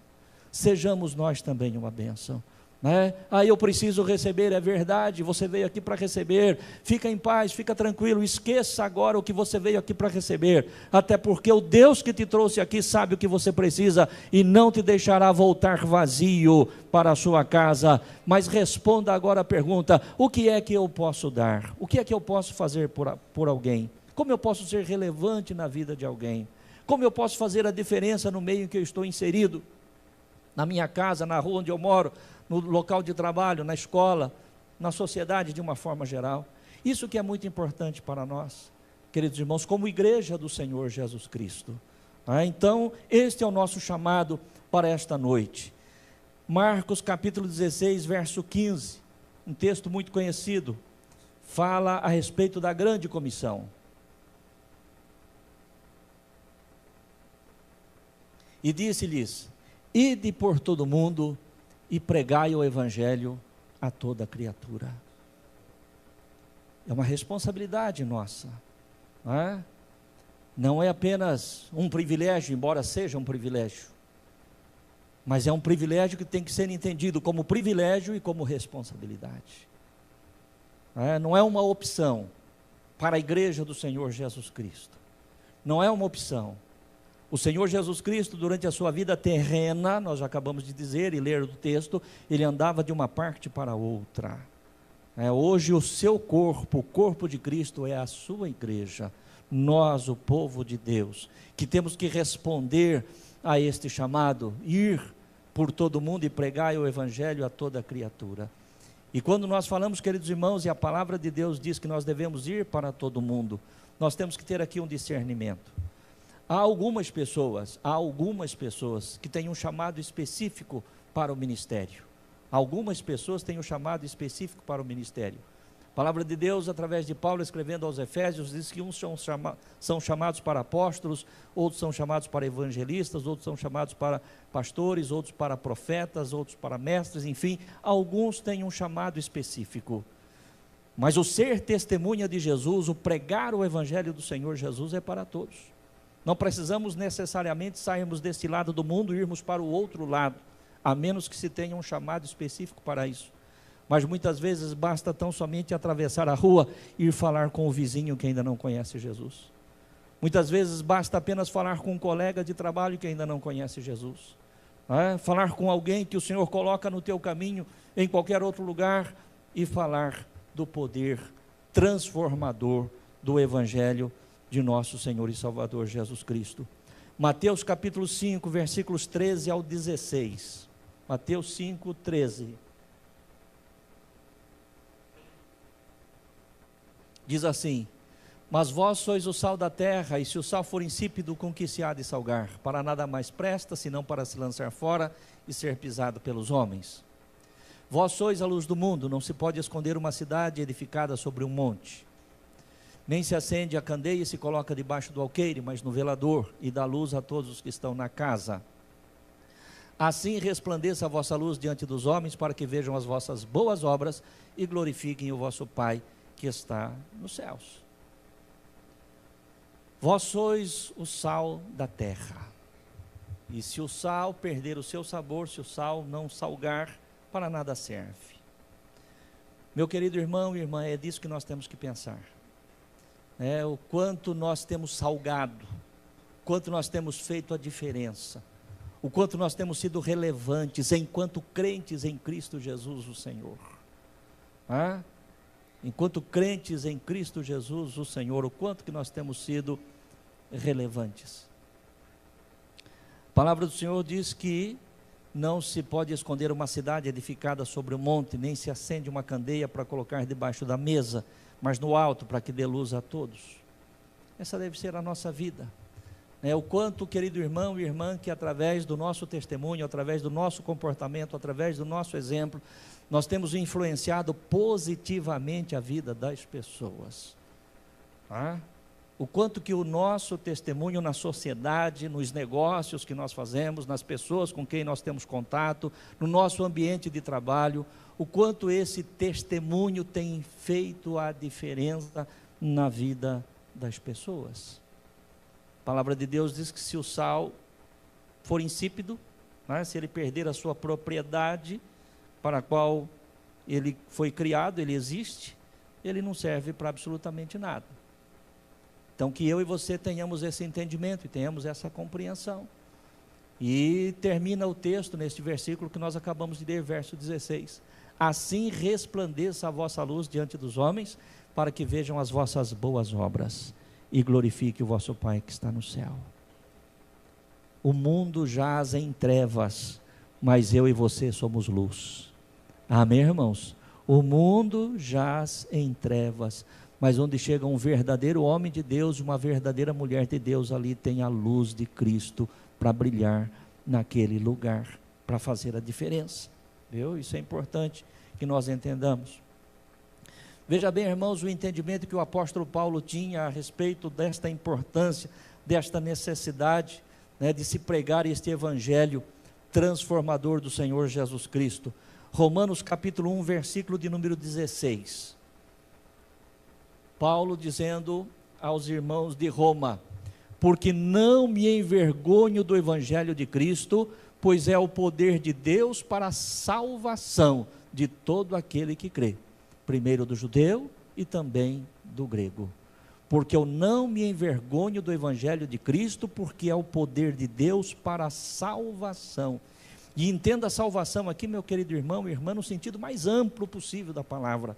sejamos nós também uma bênção. Né? Eu preciso receber, é verdade, você veio aqui para receber, fica em paz, fica tranquilo, esqueça agora o que você veio aqui para receber, até porque o Deus que te trouxe aqui sabe o que você precisa e não te deixará voltar vazio para a sua casa. Mas responda agora a pergunta: o que é que eu posso dar? O que é que eu posso fazer por alguém? Como eu posso ser relevante na vida de alguém? Como eu posso fazer a diferença no meio em que eu estou inserido? Na minha casa, na rua onde eu moro, no local de trabalho, na escola, na sociedade de uma forma geral. Isso que é muito importante para nós, queridos irmãos, como igreja do Senhor Jesus Cristo. Então, este é o nosso chamado para esta noite. Marcos capítulo 16, verso 15, um texto muito conhecido, fala a respeito da grande comissão. E disse-lhes: ide por todo o mundo e pregai o evangelho a toda criatura. É uma responsabilidade nossa, não é? Não é apenas um privilégio, embora seja um privilégio, mas é um privilégio que tem que ser entendido como privilégio e como responsabilidade. Não é uma opção para a igreja do Senhor Jesus Cristo, não é uma opção. O Senhor Jesus Cristo, durante a sua vida terrena, nós já acabamos de dizer e ler do texto, ele andava de uma parte para outra. Hoje o seu corpo, o corpo de Cristo é a sua igreja, nós, o povo de Deus, que temos que responder a este chamado, ir por todo o mundo e pregar o evangelho a toda criatura. E quando nós falamos, queridos irmãos, e a palavra de Deus diz que nós devemos ir para todo o mundo, nós temos que ter aqui um discernimento. Há algumas pessoas que têm um chamado específico para o ministério. Algumas pessoas têm um chamado específico para o ministério. A palavra de Deus, através de Paulo, escrevendo aos Efésios, diz que uns são chamados para apóstolos, outros são chamados para evangelistas, outros são chamados para pastores, outros para profetas, outros para mestres, enfim, alguns têm um chamado específico. Mas o ser testemunha de Jesus, o pregar o evangelho do Senhor Jesus é para todos. Não precisamos necessariamente sairmos desse lado do mundo e irmos para o outro lado, a menos que se tenha um chamado específico para isso. Mas muitas vezes basta tão somente atravessar a rua e ir falar com o vizinho que ainda não conhece Jesus. Muitas vezes basta apenas falar com um colega de trabalho que ainda não conhece Jesus. Falar com alguém que o Senhor coloca no teu caminho, em qualquer outro lugar, e falar do poder transformador do Evangelho de nosso Senhor e Salvador Jesus Cristo. Mateus capítulo 5, versículos 13 ao 16. Mateus 5, 13. diz assim: mas vós sois o sal da terra, e se o sal for insípido, com que se há de salgar? Para nada mais presta, senão para se lançar fora e ser pisado pelos homens. Vós sois a luz do mundo, não se pode esconder uma cidade edificada sobre um monte. Nem se acende a candeia e se coloca debaixo do alqueire, mas no velador, e dá luz a todos os que estão na casa. Assim resplandeça a vossa luz diante dos homens, para que vejam as vossas boas obras e glorifiquem o vosso Pai que está nos céus. Vós sois o sal da terra, e se o sal perder o seu sabor, se o sal não salgar, para nada serve. Meu querido irmão e irmã, é disso que nós temos que pensar. O quanto nós temos salgado, o quanto nós temos feito a diferença, o quanto nós temos sido relevantes enquanto crentes em Cristo Jesus o Senhor. Enquanto crentes em Cristo Jesus o Senhor, o quanto que nós temos sido relevantes. A palavra do Senhor diz que não se pode esconder uma cidade edificada sobre um monte, nem se acende uma candeia para colocar debaixo da mesa, mas no alto, para que dê luz a todos. Essa deve ser a nossa vida. O quanto, querido irmão e irmã, que através do nosso testemunho, através do nosso comportamento, através do nosso exemplo, nós temos influenciado positivamente a vida das pessoas. O quanto que o nosso testemunho na sociedade, nos negócios que nós fazemos, nas pessoas com quem nós temos contato, no nosso ambiente de trabalho, o quanto esse testemunho tem feito a diferença na vida das pessoas. A palavra de Deus diz que se o sal for insípido, se ele perder a sua propriedade para a qual ele foi criado, ele existe, ele não serve para absolutamente nada. Então que eu e você tenhamos esse entendimento e tenhamos essa compreensão. E termina o texto neste versículo que nós acabamos de ler, verso 16. Assim resplandeça a vossa luz diante dos homens, para que vejam as vossas boas obras e glorifique o vosso Pai que está no céu. O mundo jaz em trevas, mas eu e você somos luz. Amém, irmãos? O mundo jaz em trevas, mas onde chega um verdadeiro homem de Deus, uma verdadeira mulher de Deus, ali tem a luz de Cristo para brilhar naquele lugar, para fazer a diferença. Viu? Isso é importante que nós entendamos. Veja bem, irmãos, o entendimento que o apóstolo Paulo tinha a respeito desta importância, desta necessidade, de se pregar este evangelho transformador do Senhor Jesus Cristo. Romanos capítulo 1, versículo de número 16. Paulo dizendo aos irmãos de Roma: porque não me envergonho do evangelho de Cristo, pois é o poder de Deus para a salvação de todo aquele que crê, primeiro do judeu e também do grego. Porque eu não me envergonho do evangelho de Cristo, porque é o poder de Deus para a salvação. E entenda a salvação aqui, meu querido irmão e irmã, no sentido mais amplo possível da palavra.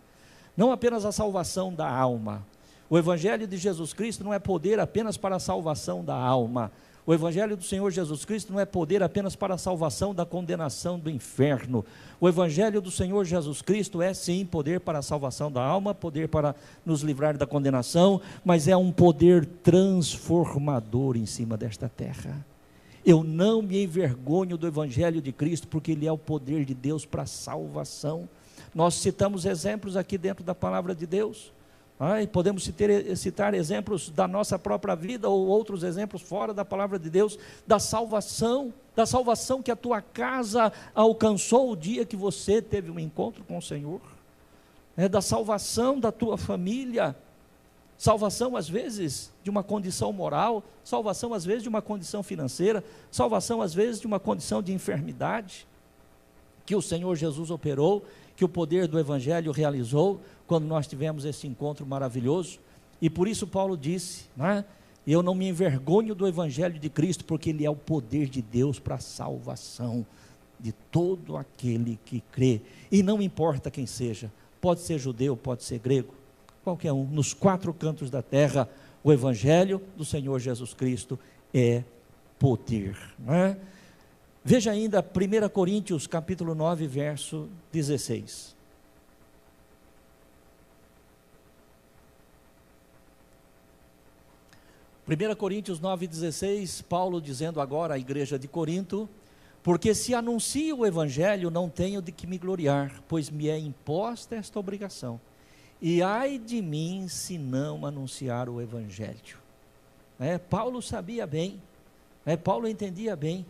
Não apenas a salvação da alma. O evangelho de Jesus Cristo não é poder apenas para a salvação da alma. O evangelho do Senhor Jesus Cristo não é poder apenas para a salvação da condenação do inferno. O evangelho do Senhor Jesus Cristo é sim poder para a salvação da alma, poder para nos livrar da condenação, mas é um poder transformador em cima desta terra. Eu não me envergonho do evangelho de Cristo, porque ele é o poder de Deus para a salvação. Nós citamos exemplos aqui dentro da palavra de Deus. Podemos citar exemplos da nossa própria vida ou outros exemplos fora da palavra de Deus, da salvação que a tua casa alcançou o dia que você teve um encontro com o Senhor, da salvação da tua família, salvação às vezes de uma condição moral, salvação às vezes de uma condição financeira, salvação às vezes de uma condição de enfermidade, que o Senhor Jesus operou, que o poder do evangelho realizou, quando nós tivemos esse encontro maravilhoso. E por isso Paulo disse, eu não me envergonho do evangelho de Cristo, porque ele é o poder de Deus para a salvação de todo aquele que crê, e não importa quem seja, pode ser judeu, pode ser grego, qualquer um, nos quatro cantos da terra, o evangelho do Senhor Jesus Cristo é poder, Veja ainda 1 Coríntios capítulo 9, verso 16. 1 Coríntios 9,16, Paulo dizendo agora à igreja de Corinto: porque se anuncio o evangelho, não tenho de que me gloriar, pois me é imposta esta obrigação. E ai de mim se não anunciar o evangelho. Paulo sabia bem, Paulo entendia bem.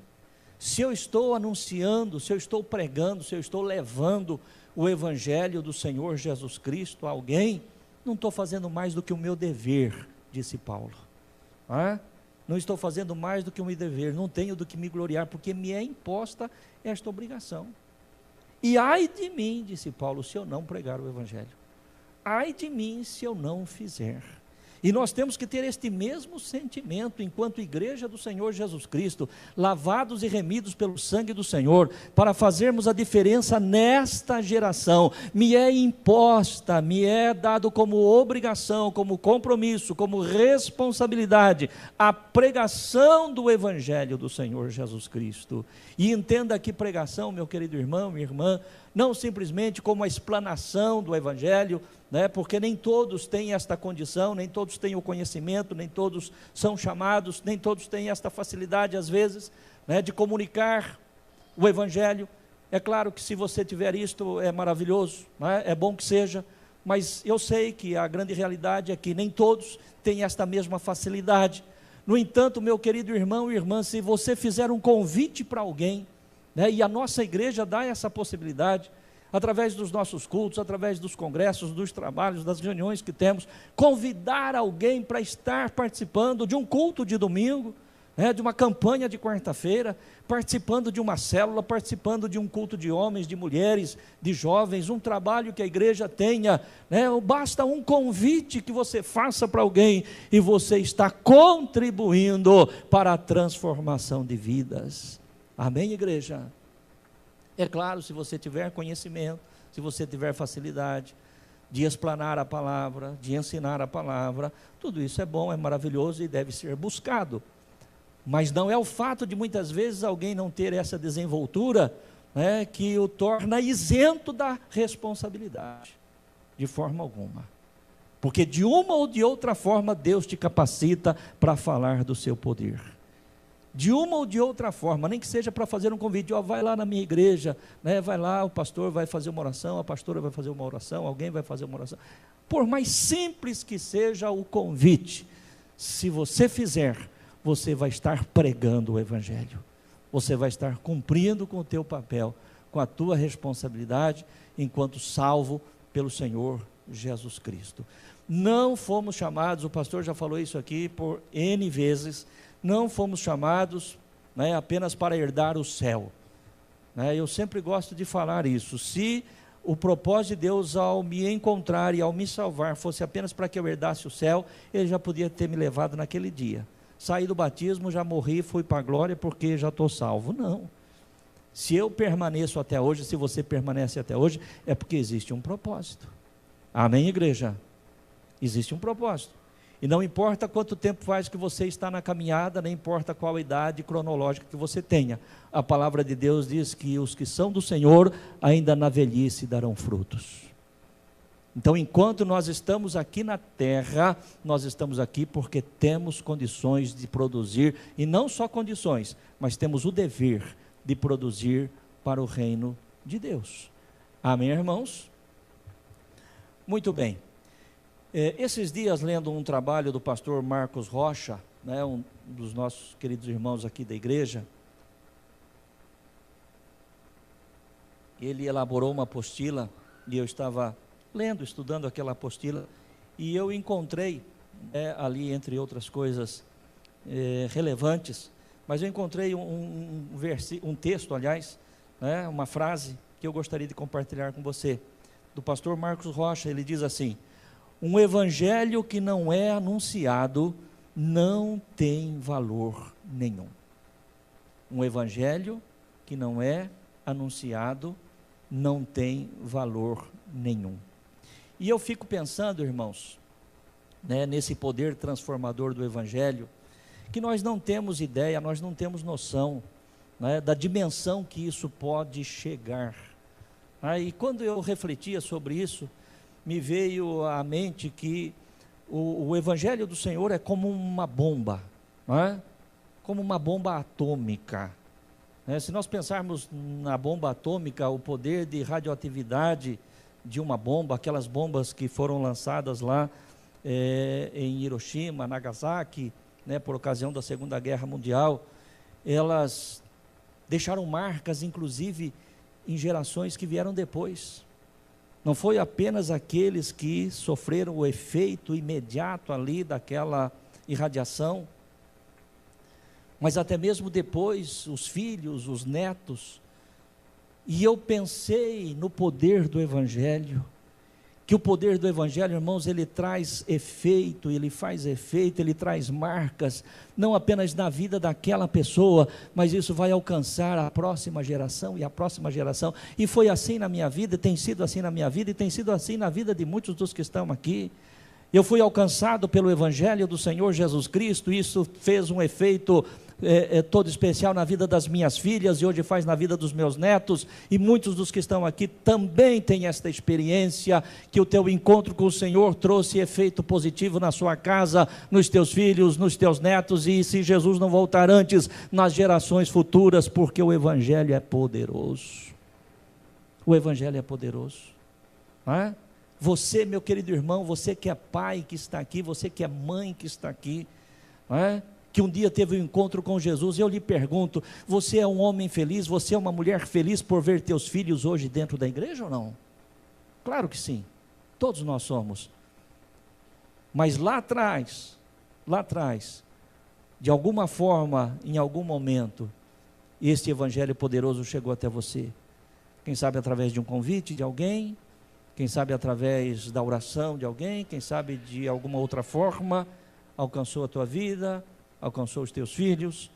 Se eu estou anunciando, se eu estou pregando, se eu estou levando o evangelho do Senhor Jesus Cristo a alguém, não estou fazendo mais do que o meu dever, disse Paulo. Não estou fazendo mais do que o meu dever, não tenho do que me gloriar, porque me é imposta esta obrigação. E ai de mim, disse Paulo, se eu não pregar o evangelho. Ai de mim se eu não fizer. E nós temos que ter este mesmo sentimento, enquanto igreja do Senhor Jesus Cristo, lavados e remidos pelo sangue do Senhor, para fazermos a diferença nesta geração. Me é imposta, me é dado como obrigação, como compromisso, como responsabilidade, a pregação do evangelho do Senhor Jesus Cristo. E entenda que pregação, meu querido irmão, minha irmã, não simplesmente como a explanação do evangelho, porque nem todos têm esta condição, nem todos têm o conhecimento, nem todos são chamados, nem todos têm esta facilidade às vezes, de comunicar o evangelho. É claro que se você tiver isto é maravilhoso, é bom que seja, mas eu sei que a grande realidade é que nem todos têm esta mesma facilidade. No entanto, meu querido irmão e irmã, se você fizer um convite para alguém, e a nossa igreja dá essa possibilidade, através dos nossos cultos, através dos congressos, dos trabalhos, das reuniões que temos, convidar alguém para estar participando de um culto de domingo, de uma campanha de quarta-feira, participando de uma célula, participando de um culto de homens, de mulheres, de jovens, um trabalho que a igreja tenha, basta um convite que você faça para alguém, e você está contribuindo para a transformação de vidas. Amém, igreja? É claro, se você tiver conhecimento, se você tiver facilidade de explanar a palavra, de ensinar a palavra, tudo isso é bom, é maravilhoso e deve ser buscado. Mas não é o fato de muitas vezes alguém não ter essa desenvoltura, que o torna isento da responsabilidade, de forma alguma. Porque de uma ou de outra forma Deus te capacita para falar do seu poder. De uma ou de outra forma, nem que seja para fazer um convite, vai lá na minha igreja, vai lá, o pastor vai fazer uma oração, a pastora vai fazer uma oração, alguém vai fazer uma oração. Por mais simples que seja o convite, se você fizer, você vai estar pregando o evangelho, você vai estar cumprindo com o teu papel, com a tua responsabilidade, enquanto salvo pelo Senhor Jesus Cristo. Não fomos chamados, o pastor já falou isso aqui por N vezes, não fomos chamados apenas para herdar o céu. Eu sempre gosto de falar isso. Se o propósito de Deus ao me encontrar e ao me salvar fosse apenas para que eu herdasse o céu, Ele já podia ter me levado naquele dia. Saí do batismo, já morri, fui para a glória porque já estou salvo. Não. Se eu permaneço até hoje, se você permanece até hoje, é porque existe um propósito. Amém, igreja? Existe um propósito. E não importa quanto tempo faz que você está na caminhada, nem importa qual idade cronológica que você tenha. A palavra de Deus diz que os que são do Senhor, ainda na velhice darão frutos. Então, enquanto nós estamos aqui na terra, nós estamos aqui porque temos condições de produzir, e não só condições, mas temos o dever de produzir para o reino de Deus. Amém, irmãos? Muito bem. Esses dias, lendo um trabalho do pastor Marcos Rocha, um dos nossos queridos irmãos aqui da igreja, ele elaborou uma apostila, e eu estava lendo, estudando aquela apostila, e eu encontrei, ali entre outras coisas relevantes, mas eu encontrei um texto, aliás, uma frase que eu gostaria de compartilhar com você, do pastor Marcos Rocha. Ele diz assim: um evangelho que não é anunciado não tem valor nenhum. Um evangelho que não é anunciado não tem valor nenhum. E eu fico pensando, irmãos, nesse poder transformador do evangelho, que nós não temos ideia, nós não temos noção, da dimensão que isso pode chegar. E quando eu refletia sobre isso, me veio à mente que o Evangelho do Senhor é como uma bomba, não é? Como uma bomba atômica. Se nós pensarmos na bomba atômica, o poder de radioatividade de uma bomba, aquelas bombas que foram lançadas lá em Hiroshima, Nagasaki, por ocasião da Segunda Guerra Mundial, elas deixaram marcas, inclusive, em gerações que vieram depois. Não foi apenas aqueles que sofreram o efeito imediato ali daquela irradiação, mas até mesmo depois, os filhos, os netos. E eu pensei no poder do Evangelho, que o poder do Evangelho, irmãos, ele traz efeito, ele faz efeito, ele traz marcas, não apenas na vida daquela pessoa, mas isso vai alcançar a próxima geração e a próxima geração. E foi assim na minha vida, tem sido assim na minha vida, e tem sido assim na vida de muitos dos que estão aqui. Eu fui alcançado pelo Evangelho do Senhor Jesus Cristo, isso fez um efeito todo especial na vida das minhas filhas, e hoje faz na vida dos meus netos, e muitos dos que estão aqui também têm esta experiência, que o teu encontro com o Senhor trouxe efeito positivo na sua casa, nos teus filhos, nos teus netos, e se Jesus não voltar antes, nas gerações futuras, porque o Evangelho é poderoso. O Evangelho é poderoso, não é? Você, meu querido irmão, você que é pai que está aqui, você que é mãe que está aqui, não é? Que um dia teve um encontro com Jesus, eu lhe pergunto, você é um homem feliz, você é uma mulher feliz por ver teus filhos hoje dentro da igreja ou não? Claro que sim, todos nós somos. Mas lá atrás, de alguma forma, em algum momento, este Evangelho poderoso chegou até você. Quem sabe através de um convite de alguém, quem sabe através da oração de alguém, quem sabe de alguma outra forma, alcançou a tua vida, alcançou os teus filhos,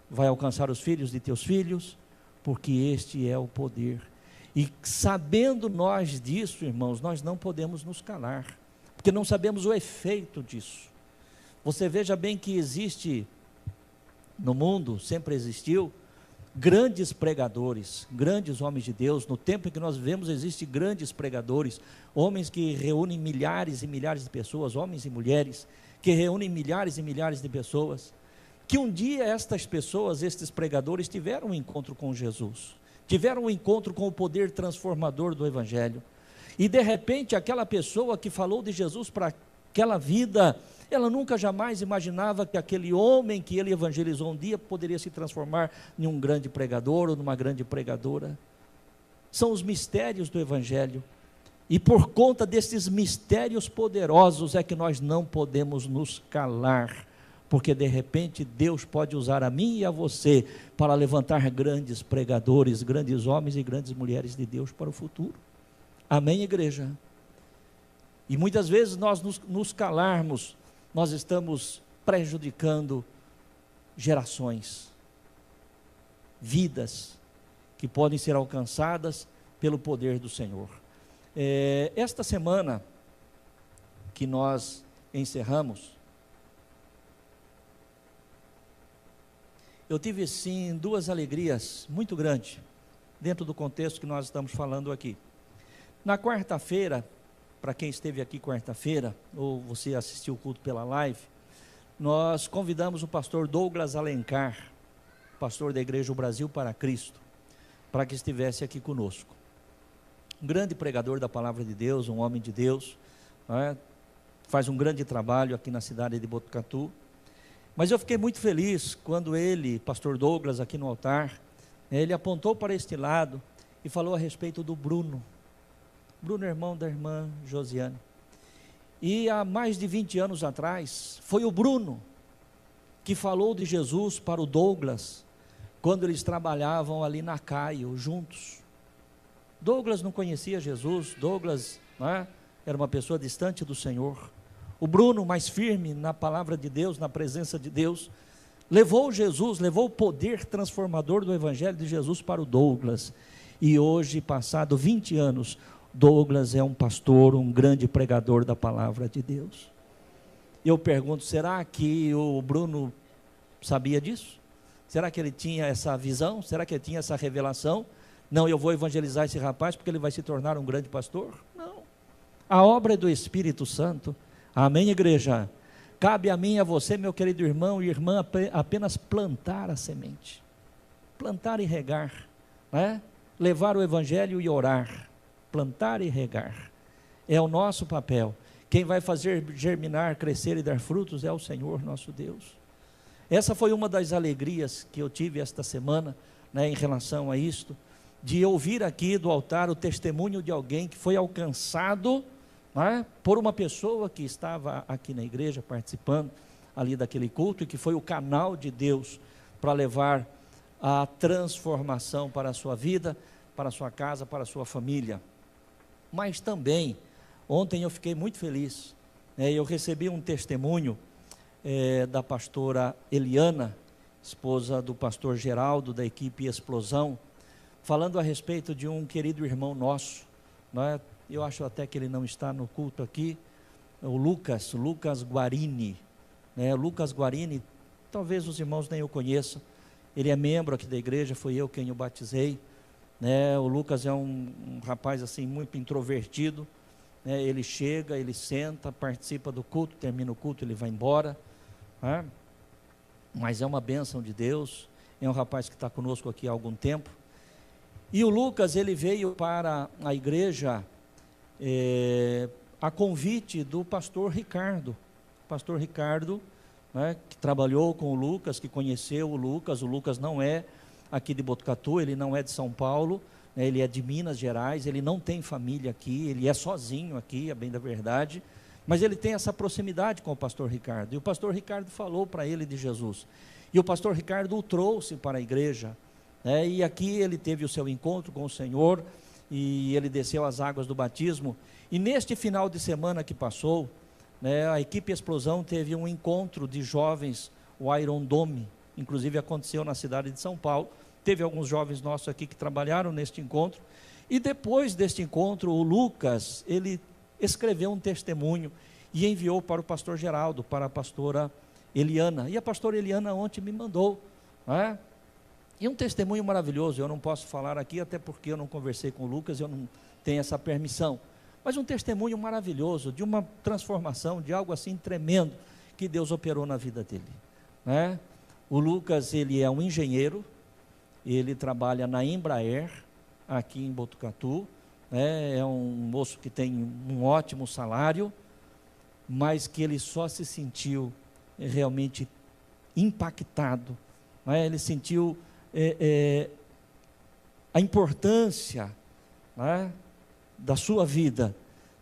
vai alcançar os filhos de teus filhos, porque este é o poder. E sabendo nós disso, irmãos, nós não podemos nos calar, porque não sabemos o efeito disso. Você veja bem que existe no mundo, sempre existiu, grandes pregadores, grandes homens de Deus. No tempo em que nós vivemos, existem grandes pregadores, homens que reúnem milhares e milhares de pessoas, homens e mulheres, que reúnem milhares e milhares de pessoas, que um dia estas pessoas, estes pregadores, tiveram um encontro com Jesus, tiveram um encontro com o poder transformador do Evangelho, e de repente aquela pessoa que falou de Jesus para aquela vida, ela nunca jamais imaginava que aquele homem que ele evangelizou um dia poderia se transformar em um grande pregador ou numa grande pregadora. São os mistérios do Evangelho, e por conta desses mistérios poderosos é que nós não podemos nos calar, porque de repente Deus pode usar a mim e a você para levantar grandes pregadores, grandes homens e grandes mulheres de Deus para o futuro. Amém, igreja? E muitas vezes nós nos calarmos, nós estamos prejudicando gerações, vidas que podem ser alcançadas pelo poder do Senhor. Esta semana que nós encerramos, eu tive sim duas alegrias muito grandes, dentro do contexto que nós estamos falando aqui. Na quarta-feira, para quem esteve aqui quarta-feira, ou você assistiu o culto pela live, nós convidamos o pastor Douglas Alencar, pastor da Igreja Brasil para Cristo, para que estivesse aqui conosco. Um grande pregador da palavra de Deus, um homem de Deus, faz um grande trabalho aqui na cidade de Botucatu. Mas eu fiquei muito feliz quando ele, pastor Douglas, aqui no altar, ele apontou para este lado e falou a respeito do Bruno. Bruno, irmão da irmã Josiane. E há mais de 20 anos atrás, foi o Bruno que falou de Jesus para o Douglas, quando eles trabalhavam ali na Caio, juntos. Douglas não conhecia Jesus, Douglas era uma pessoa distante do Senhor. O Bruno, mais firme na palavra de Deus, na presença de Deus, levou Jesus, levou o poder transformador do Evangelho de Jesus para o Douglas. E hoje, passado 20 anos, Douglas é um pastor, um grande pregador da palavra de Deus. Eu pergunto, será que o Bruno sabia disso? Será que ele tinha essa visão? Será que ele tinha essa revelação? Não, eu vou evangelizar esse rapaz porque ele vai se tornar um grande pastor? Não. A obra é do Espírito Santo, Amém, igreja? Cabe a mim e a você, meu querido irmão e irmã, apenas plantar a semente, plantar e regar, né? Levar o evangelho e orar, plantar e regar, é o nosso papel. Quem vai fazer germinar, crescer e dar frutos é o Senhor nosso Deus. Essa foi uma das alegrias que eu tive esta semana, né, em relação a isto, de ouvir aqui do altar o testemunho de alguém que foi alcançado, né, por uma pessoa que estava aqui na igreja participando ali daquele culto, e que foi o canal de Deus para levar a transformação para a sua vida, para a sua casa, para a sua família. Mas também, ontem eu fiquei muito feliz, eu recebi um testemunho da pastora Eliana, esposa do pastor Geraldo, da equipe Explosão, falando a respeito de um querido irmão nosso, né? Eu acho até que ele não está no culto aqui, o Lucas Guarini, né? Lucas Guarini, talvez os irmãos nem o conheçam, ele é membro aqui da igreja, foi eu quem o batizei, né? O Lucas é um rapaz assim muito introvertido, né? Ele chega, ele senta, participa do culto, termina o culto, ele vai embora, né? Mas é uma bênção de Deus, é um rapaz que está conosco aqui há algum tempo. E o Lucas, ele veio para a igreja a convite do pastor Ricardo, né, que trabalhou com o Lucas, que conheceu o Lucas não é aqui de Botucatu, ele não é de São Paulo, né, ele é de Minas Gerais, ele não tem família aqui, ele é sozinho aqui, é bem da verdade, mas ele tem essa proximidade com o pastor Ricardo, e o pastor Ricardo falou para ele de Jesus, e o pastor Ricardo o trouxe para a igreja, né, e aqui ele teve o seu encontro com o Senhor, e ele desceu as águas do batismo, e neste final de semana que passou, né, a equipe Explosão teve um encontro de jovens, o Iron Dome, inclusive aconteceu na cidade de São Paulo, teve alguns jovens nossos aqui que trabalharam neste encontro, e depois deste encontro, o Lucas, ele escreveu um testemunho, e enviou para o pastor Geraldo, para a pastora Eliana, e a pastora Eliana ontem me mandou, né? E um testemunho maravilhoso, eu não posso falar aqui, até porque eu não conversei com o Lucas, eu não tenho essa permissão, mas um testemunho maravilhoso, de uma transformação, de algo assim tremendo, que Deus operou na vida dele, né? O Lucas, ele é um engenheiro, ele trabalha na Embraer, aqui em Botucatu, né? É um moço que tem um ótimo salário, mas que ele só se sentiu realmente impactado, né? Ele sentiu a importância, né, da sua vida,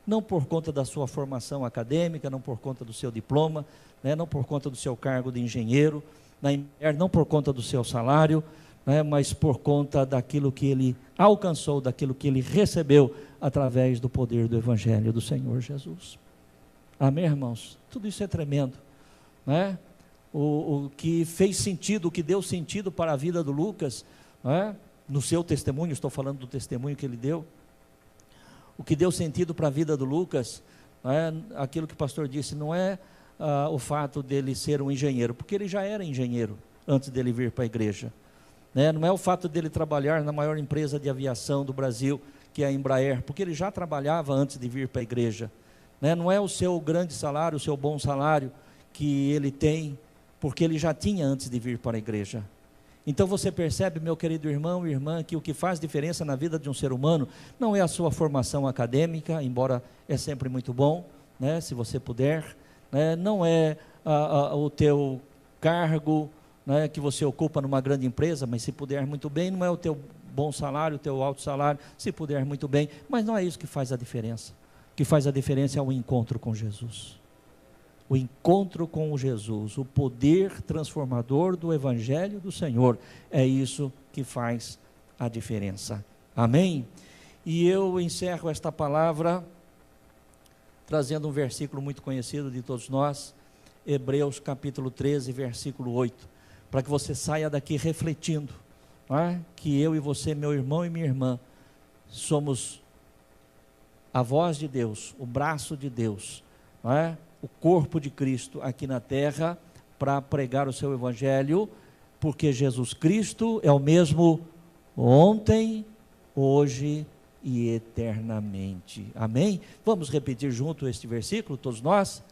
não por conta da sua formação acadêmica, não por conta do seu diploma, né, não por conta do seu cargo de engenheiro, não por conta do seu salário, né, mas por conta daquilo que ele alcançou, daquilo que ele recebeu através do poder do Evangelho do Senhor Jesus. Amém, irmãos? Tudo isso é tremendo, né? O que fez sentido, o que deu sentido para a vida do Lucas, né? No seu testemunho, estou falando do testemunho que ele deu, o que deu sentido para a vida do Lucas, né? Aquilo que o pastor disse, não é o fato dele ser um engenheiro, porque ele já era engenheiro antes dele vir para a igreja, né? Não é o fato dele trabalhar na maior empresa de aviação do Brasil, que é a Embraer, porque ele já trabalhava antes de vir para a igreja, né? Não é o seu grande salário, o seu bom salário que ele tem, porque ele já tinha antes de vir para a igreja. Então você percebe, meu querido irmão e irmã, que o que faz diferença na vida de um ser humano não é a sua formação acadêmica, embora é sempre muito bom, né, se você puder, né, não é o teu cargo, né, que você ocupa numa grande empresa, mas se puder muito bem, não é o teu bom salário, o teu alto salário, se puder muito bem, mas não é isso que faz a diferença. O que faz a diferença é o encontro com Jesus. O encontro com Jesus, o poder transformador do Evangelho do Senhor, é isso que faz a diferença. Amém? E eu encerro esta palavra trazendo um versículo muito conhecido de todos nós, Hebreus capítulo 13, versículo 8, para que você saia daqui refletindo, não é? Que eu e você, meu irmão e minha irmã, somos a voz de Deus, o braço de Deus, não é? O corpo de Cristo aqui na terra, para pregar o seu Evangelho, porque Jesus Cristo é o mesmo ontem, hoje e eternamente. Amém? Vamos repetir junto este versículo, todos nós?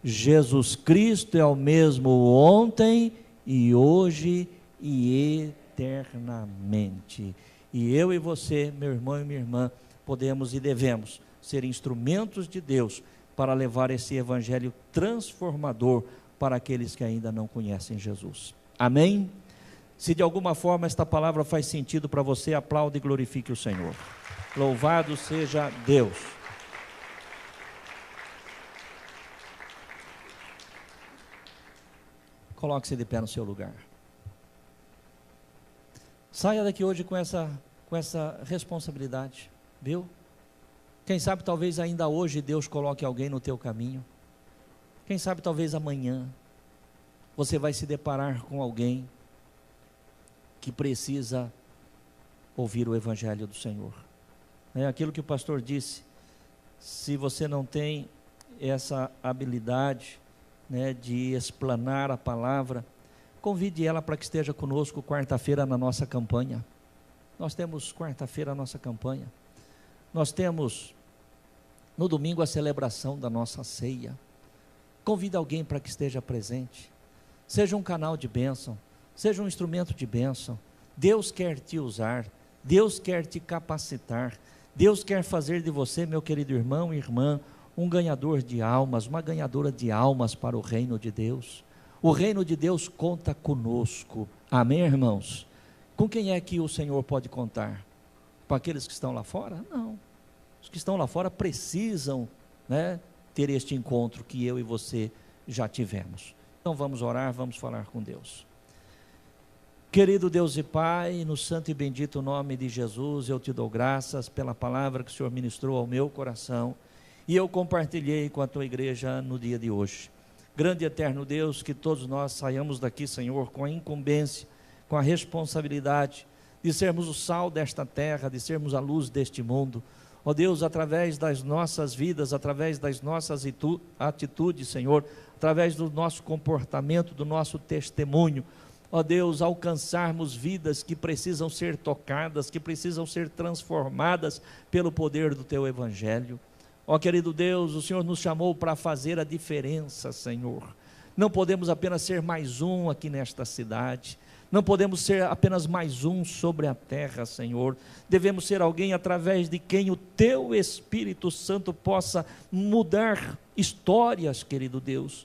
Jesus Cristo é o mesmo ontem e hoje e eternamente. E eu e você, meu irmão e minha irmã, podemos e devemos ser instrumentos de Deus para levar esse evangelho transformador para aqueles que ainda não conhecem Jesus. Amém? Se de alguma forma esta palavra faz sentido para você, aplaude e glorifique o Senhor. Louvado seja Deus. Coloque-se de pé no seu lugar. Saia daqui hoje com essa responsabilidade, viu? Quem sabe talvez ainda hoje Deus coloque alguém no teu caminho. Quem sabe talvez amanhã você vai se deparar com alguém que precisa ouvir o evangelho do Senhor. É aquilo que o pastor disse, se você não tem essa habilidade, né, de explanar a palavra, convide ela para que esteja conosco quarta-feira na nossa campanha. Nós temos quarta-feira a nossa campanha. Nós temos no domingo a celebração da nossa ceia. Convide alguém para que esteja presente. Seja um canal de bênção, seja um instrumento de bênção. Deus quer te usar, Deus quer te capacitar, Deus quer fazer de você, meu querido irmão e irmã, um ganhador de almas, uma ganhadora de almas para o reino de Deus. O reino de Deus conta conosco. Amém, irmãos? Com quem é que o Senhor pode contar? Com aqueles que estão lá fora? Não. Os que estão lá fora precisam, né, ter este encontro que eu e você já tivemos. Então vamos orar, vamos falar com Deus. Querido Deus e Pai, no santo e bendito nome de Jesus, eu te dou graças pela palavra que o Senhor ministrou ao meu coração e eu compartilhei com a tua igreja no dia de hoje. Grande e eterno Deus, que todos nós saiamos daqui, Senhor, com a incumbência, com a responsabilidade de sermos o sal desta terra, de sermos a luz deste mundo. Ó Deus, através das nossas vidas, através das nossas atitudes, Senhor, através do nosso comportamento, do nosso testemunho, ó Deus, alcançarmos vidas que precisam ser tocadas, que precisam ser transformadas pelo poder do Teu Evangelho. Ó querido Deus, o Senhor nos chamou para fazer a diferença, Senhor. Não podemos apenas ser mais um aqui nesta cidade, não podemos ser apenas mais um sobre a terra, Senhor. Devemos ser alguém através de quem o Teu Espírito Santo possa mudar histórias, querido Deus,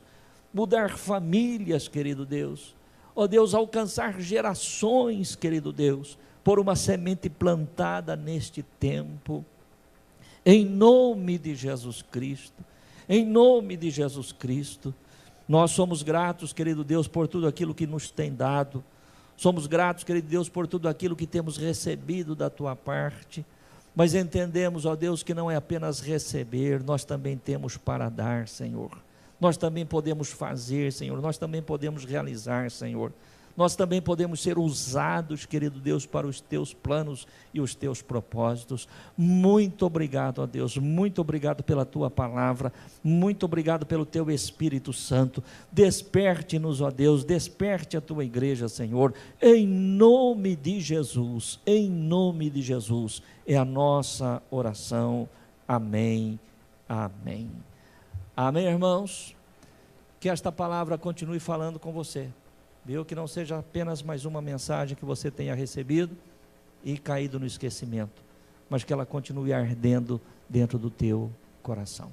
mudar famílias, querido Deus. Ó Deus, alcançar gerações, querido Deus, por uma semente plantada neste tempo. Em nome de Jesus Cristo, em nome de Jesus Cristo, nós somos gratos, querido Deus, por tudo aquilo que nos tem dado. Somos gratos, querido Deus, por tudo aquilo que temos recebido da Tua parte, mas entendemos, ó Deus, que não é apenas receber, nós também temos para dar, Senhor. Nós também podemos fazer, Senhor, nós também podemos realizar, Senhor. Nós também podemos ser usados, querido Deus, para os Teus planos e os Teus propósitos. Muito obrigado, ó Deus, muito obrigado pela Tua palavra, muito obrigado pelo Teu Espírito Santo. Desperte-nos, ó Deus, desperte a Tua igreja, Senhor, em nome de Jesus, é a nossa oração. Amém, amém. Amém, irmãos? Que esta palavra continue falando com você. Viu? Que não seja apenas mais uma mensagem que você tenha recebido e caído no esquecimento, mas que ela continue ardendo dentro do teu coração.